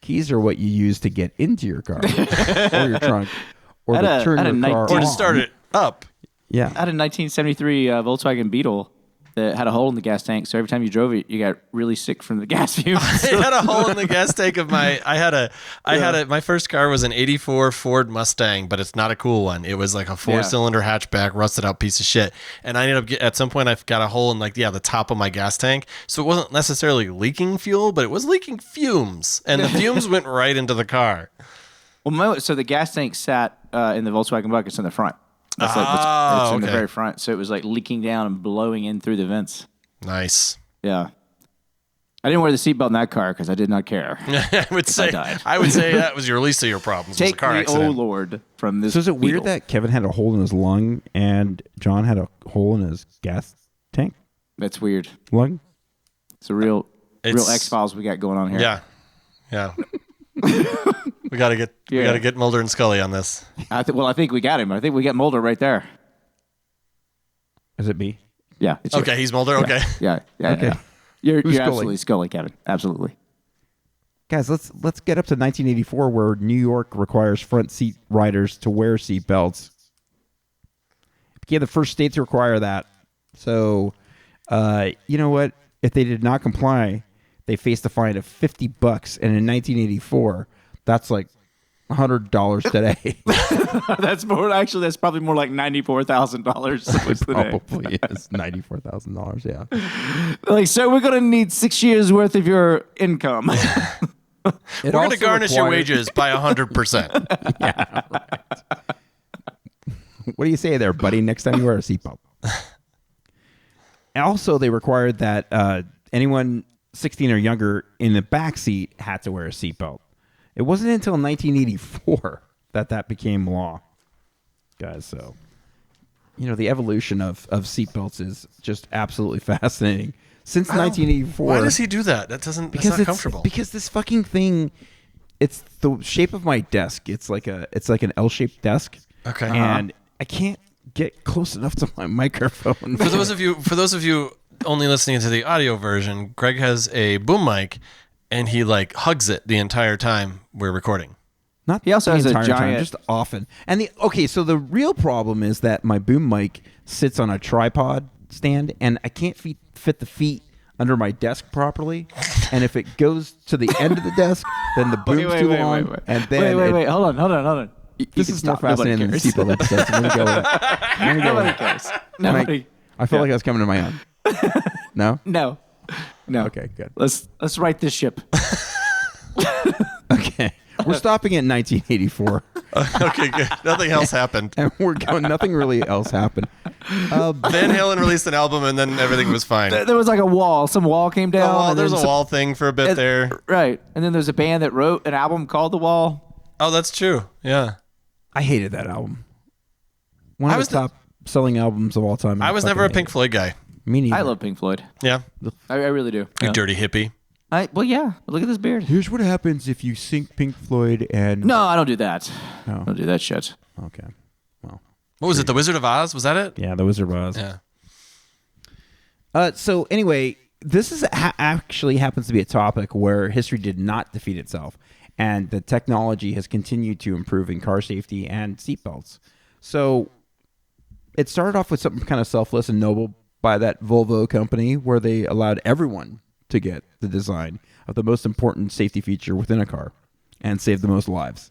Speaker 2: keys are what you use to get into your car or your trunk, or
Speaker 1: I
Speaker 2: to
Speaker 1: had a-
Speaker 2: turn
Speaker 1: I had
Speaker 2: your
Speaker 1: a
Speaker 2: car
Speaker 1: 19
Speaker 3: Or to
Speaker 2: on.
Speaker 3: start it up.
Speaker 2: Yeah.
Speaker 1: I had a 1973 Volkswagen Beetle that had a hole in the gas tank, so every time you drove it, you got really sick from the gas fumes.
Speaker 3: It had a hole in the gas tank of my. My first car was an '84 Ford Mustang, but it's not a cool one. It was like a 4-cylinder hatchback, rusted out piece of shit. And I ended up at some point I got a hole in the top of my gas tank, so it wasn't necessarily leaking fuel, but it was leaking fumes, and the fumes went right into the car.
Speaker 1: Well, so the gas tank sat in the Volkswagen buckets in the front. That's it's in the
Speaker 3: okay.
Speaker 1: very front, so it was like leaking down and blowing in through the vents.
Speaker 3: Nice.
Speaker 1: Yeah. I didn't wear the seatbelt in that car because I did not care.
Speaker 3: I would say
Speaker 1: died.
Speaker 3: that was your least of your problems. Was a
Speaker 1: Take
Speaker 3: car
Speaker 1: me,
Speaker 3: accident.
Speaker 1: oh Lord, from this.
Speaker 2: So is it weird
Speaker 1: Beetle.
Speaker 2: that Kevin had a hole in his lung and John had a hole in his gas tank
Speaker 1: That's weird.
Speaker 2: lung?
Speaker 1: It's a real
Speaker 3: It's-
Speaker 1: X-Files we got going on here.
Speaker 3: Yeah. we gotta get Mulder and Scully on this.
Speaker 1: I think we got him. I think we got Mulder right there.
Speaker 2: Is it me?
Speaker 1: Yeah. It's you.
Speaker 3: Okay, he's Mulder. Okay.
Speaker 1: Yeah.
Speaker 2: Okay.
Speaker 1: Yeah. You're
Speaker 2: Who's Scully?
Speaker 1: absolutely Scully, Kevin. Absolutely.
Speaker 2: Guys, let's get up to 1984, where New York requires front seat riders to wear seat belts. It became the first state to require that. So, you know what? If they did not comply, they faced a fine of $50. And in 1984, that's like $100 today.
Speaker 1: That's more. Actually, that's probably more like $94,000.
Speaker 2: It probably is $94,000. Yeah.
Speaker 1: Like, so we're gonna need 6 years worth of your income.
Speaker 2: It
Speaker 3: We're going to
Speaker 2: also
Speaker 3: garnish your
Speaker 2: required-
Speaker 3: wages by 100%.
Speaker 2: What do you say there, buddy? Next time you wear a seatbelt. Also, they required that anyone 16 or younger in the back seat had to wear a seatbelt. It wasn't until 1984 that became law, guys. So, the evolution of seatbelts is just absolutely fascinating. Since 1984,
Speaker 3: Why does he do that? That's not comfortable.
Speaker 2: Because this fucking thing, it's the shape of my desk. It's like an L-shaped desk.
Speaker 3: Okay.
Speaker 2: And I can't get close enough to my microphone.
Speaker 3: For those of you only listening to the audio version, Greg has a boom mic, and he hugs it the entire time we're recording.
Speaker 2: Not
Speaker 1: He also
Speaker 2: the
Speaker 1: has a
Speaker 2: entire time,
Speaker 1: giant-
Speaker 2: just often. And so the real problem is that my boom mic sits on a tripod stand, and I can't fit the feet under my desk properly. And if it goes to the end of the desk, then the boom's too long. And then
Speaker 1: wait. Hold on.
Speaker 2: this is more fascinating than the seatbelt episode. So I'm gonna go with it.
Speaker 1: Nobody cares. Nobody.
Speaker 2: I felt like I was coming to my own. No?
Speaker 1: No.
Speaker 2: Okay, good.
Speaker 1: Let's right this ship.
Speaker 2: Okay. We're stopping at 1984.
Speaker 3: Okay, good. Nothing else happened.
Speaker 2: And we're going, nothing really else happened.
Speaker 3: Van Halen released an album, and then everything was fine.
Speaker 1: There was like a wall. Some wall came down. and
Speaker 3: There's
Speaker 1: then
Speaker 3: a wall thing for a bit there.
Speaker 1: Right. And then there's a band that wrote an album called The Wall.
Speaker 3: Oh, that's true. Yeah.
Speaker 2: I hated that album. One
Speaker 3: I
Speaker 2: of
Speaker 3: was
Speaker 2: the top selling albums of all time.
Speaker 3: I was never a Pink Floyd guy.
Speaker 2: Me neither.
Speaker 1: I love Pink Floyd.
Speaker 3: Yeah.
Speaker 1: I really do.
Speaker 3: You
Speaker 1: Yeah.
Speaker 3: dirty hippie.
Speaker 1: Well, yeah. Look at this beard.
Speaker 2: Here's what happens if you sync Pink Floyd and...
Speaker 1: No, I don't do that.
Speaker 2: Oh.
Speaker 1: I don't do that shit.
Speaker 2: Okay. Well,
Speaker 3: What was it? The Wizard of Oz? Was that it?
Speaker 2: yeah, The Wizard of Oz.
Speaker 3: Yeah.
Speaker 2: So anyway, this is actually happens to be a topic where history did not defeat itself, and the technology has continued to improve in car safety and seatbelts. So it started off with something kind of selfless and noble by that Volvo company, where they allowed everyone to get the design of the most important safety feature within a car and save the most lives.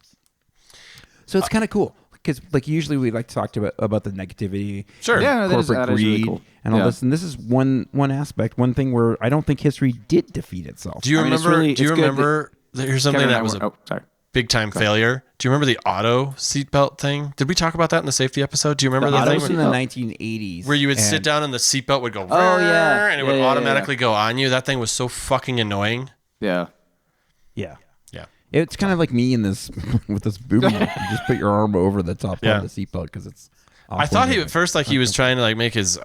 Speaker 2: So it's kind of cool. Because usually we like to talk about the negativity,
Speaker 3: Sure.
Speaker 1: Yeah, no,
Speaker 2: corporate
Speaker 1: that is really
Speaker 2: greed,
Speaker 1: cool.
Speaker 2: and all
Speaker 1: Yeah.
Speaker 2: this. And this is one aspect, one thing where I don't think history did defeat itself.
Speaker 3: Do you
Speaker 1: I mean, it's
Speaker 3: remember?
Speaker 1: really-
Speaker 3: do you
Speaker 1: it's good
Speaker 3: remember? Here's something
Speaker 1: Kevin and
Speaker 3: that
Speaker 1: I
Speaker 3: was
Speaker 1: were-
Speaker 3: a
Speaker 1: sorry.
Speaker 3: big time failure Do you remember the auto seatbelt thing? Did we talk about that in the safety episode? Do you remember the
Speaker 2: That
Speaker 3: thing
Speaker 2: was in the 1980s.
Speaker 3: where you would sit
Speaker 2: and
Speaker 3: down and the seatbelt would go,
Speaker 1: Oh, yeah.
Speaker 3: and it would automatically go on you? That thing was so fucking annoying.
Speaker 1: Yeah.
Speaker 2: Yeah.
Speaker 3: Yeah.
Speaker 2: It's kind of like me in this with this boom mic. You just put your arm over the top
Speaker 3: Yeah.
Speaker 2: part of the seatbelt because it's.
Speaker 3: I thought he at first like he was trying to like make his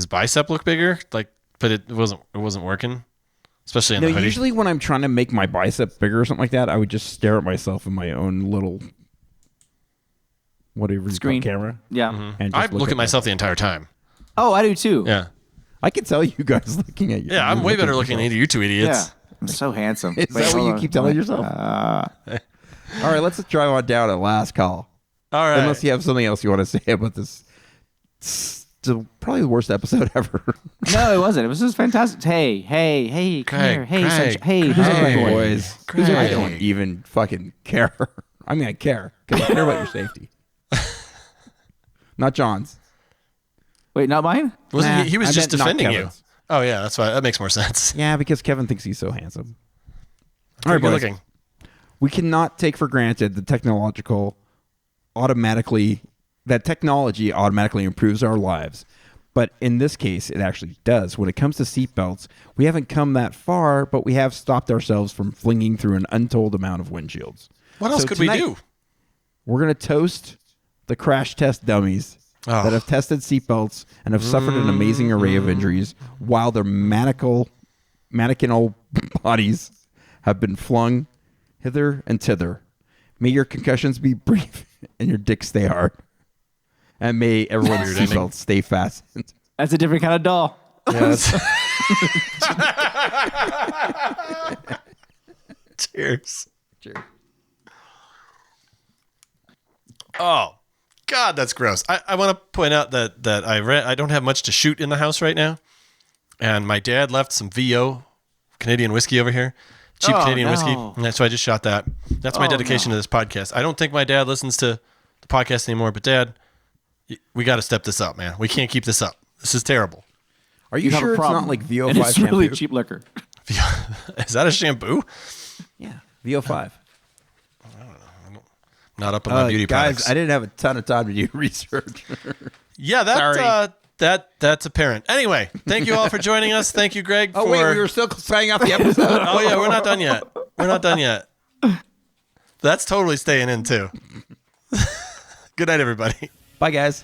Speaker 3: bicep look bigger, like, but it wasn't working, especially in the hoodie.
Speaker 2: Usually when I'm trying to make my bicep bigger or something like that, I would just stare at myself in my own little whatever
Speaker 1: Screen.
Speaker 2: Camera.
Speaker 1: Yeah.
Speaker 2: And
Speaker 3: I
Speaker 2: just
Speaker 3: look at myself the entire time.
Speaker 1: Oh, I do too.
Speaker 3: Yeah,
Speaker 2: I can tell you guys looking at you.
Speaker 3: yeah, I'm way better looking than you two
Speaker 1: Yeah.
Speaker 3: idiots.
Speaker 1: I'm so handsome.
Speaker 2: Is that what you keep telling yourself? All right, let's drive on down to last call.
Speaker 3: All right,
Speaker 2: Unless you have something else you want to say about this. It's probably the worst episode ever.
Speaker 1: No, it wasn't. It was just fantastic. Hey, come
Speaker 3: Craig,
Speaker 1: here. Hey,
Speaker 3: Craig,
Speaker 1: sunshine. Hey, who's
Speaker 3: Craig.
Speaker 1: our boy?
Speaker 2: Boys,
Speaker 3: Craig.
Speaker 2: I don't even fucking care. I mean, I care because I care about your safety. Not John's.
Speaker 1: Wait, not mine?
Speaker 3: Wasn't
Speaker 2: Nah,
Speaker 3: he was
Speaker 2: I
Speaker 3: just
Speaker 2: meant not
Speaker 3: defending you.
Speaker 2: Kevin's.
Speaker 3: Oh yeah, that's why that makes more sense.
Speaker 2: Yeah, because Kevin thinks he's so handsome. All
Speaker 3: Very
Speaker 2: right,
Speaker 3: good
Speaker 2: boys.
Speaker 3: looking.
Speaker 2: We cannot take for granted the technology automatically improves our lives. But in this case, it actually does. When it comes to seatbelts, we haven't come that far, but we have stopped ourselves from flinging through an untold amount of windshields.
Speaker 3: What else
Speaker 2: So
Speaker 3: could
Speaker 2: tonight,
Speaker 3: we do?
Speaker 2: We're going to toast the crash test dummies
Speaker 3: Oh.
Speaker 2: that have tested seatbelts and have suffered an amazing array of injuries while their mannequinal bodies have been flung hither and thither. May your concussions be brief and your dick stay hard. And may everyone's
Speaker 3: Weird ending.
Speaker 2: seatbelts stay fastened.
Speaker 1: That's a different kind of doll.
Speaker 3: Yes. Cheers.
Speaker 2: Cheers.
Speaker 3: Oh, God, that's gross. I want to point out that I don't have much to shoot in the house right now, and my dad left some VO Canadian whiskey over here, cheap
Speaker 1: Oh,
Speaker 3: Canadian whiskey,
Speaker 1: no.
Speaker 3: and so I just shot that. That's my
Speaker 1: Oh,
Speaker 3: dedication to this podcast. I don't think my dad listens to the podcast anymore, but Dad, we got to step this up, man. We can't keep this up. This is terrible.
Speaker 2: Are you,
Speaker 1: You have
Speaker 2: sure
Speaker 1: a
Speaker 2: it's
Speaker 1: problem.
Speaker 2: not like VO5
Speaker 1: And it's really
Speaker 2: shampoo?
Speaker 1: cheap liquor.
Speaker 3: Is that a shampoo?
Speaker 2: Yeah, VO5.
Speaker 3: Not up on my beauty
Speaker 2: guys,
Speaker 3: products.
Speaker 2: I didn't have a ton of time to do research.
Speaker 3: Yeah, that's apparent. Anyway, thank you all for joining us. Thank you, Greg.
Speaker 2: Oh,
Speaker 3: for...
Speaker 2: wait, we were still starting out the episode.
Speaker 3: Oh yeah, we're not done yet. We're not done yet. That's totally staying in too. Good night, everybody.
Speaker 2: Bye, guys.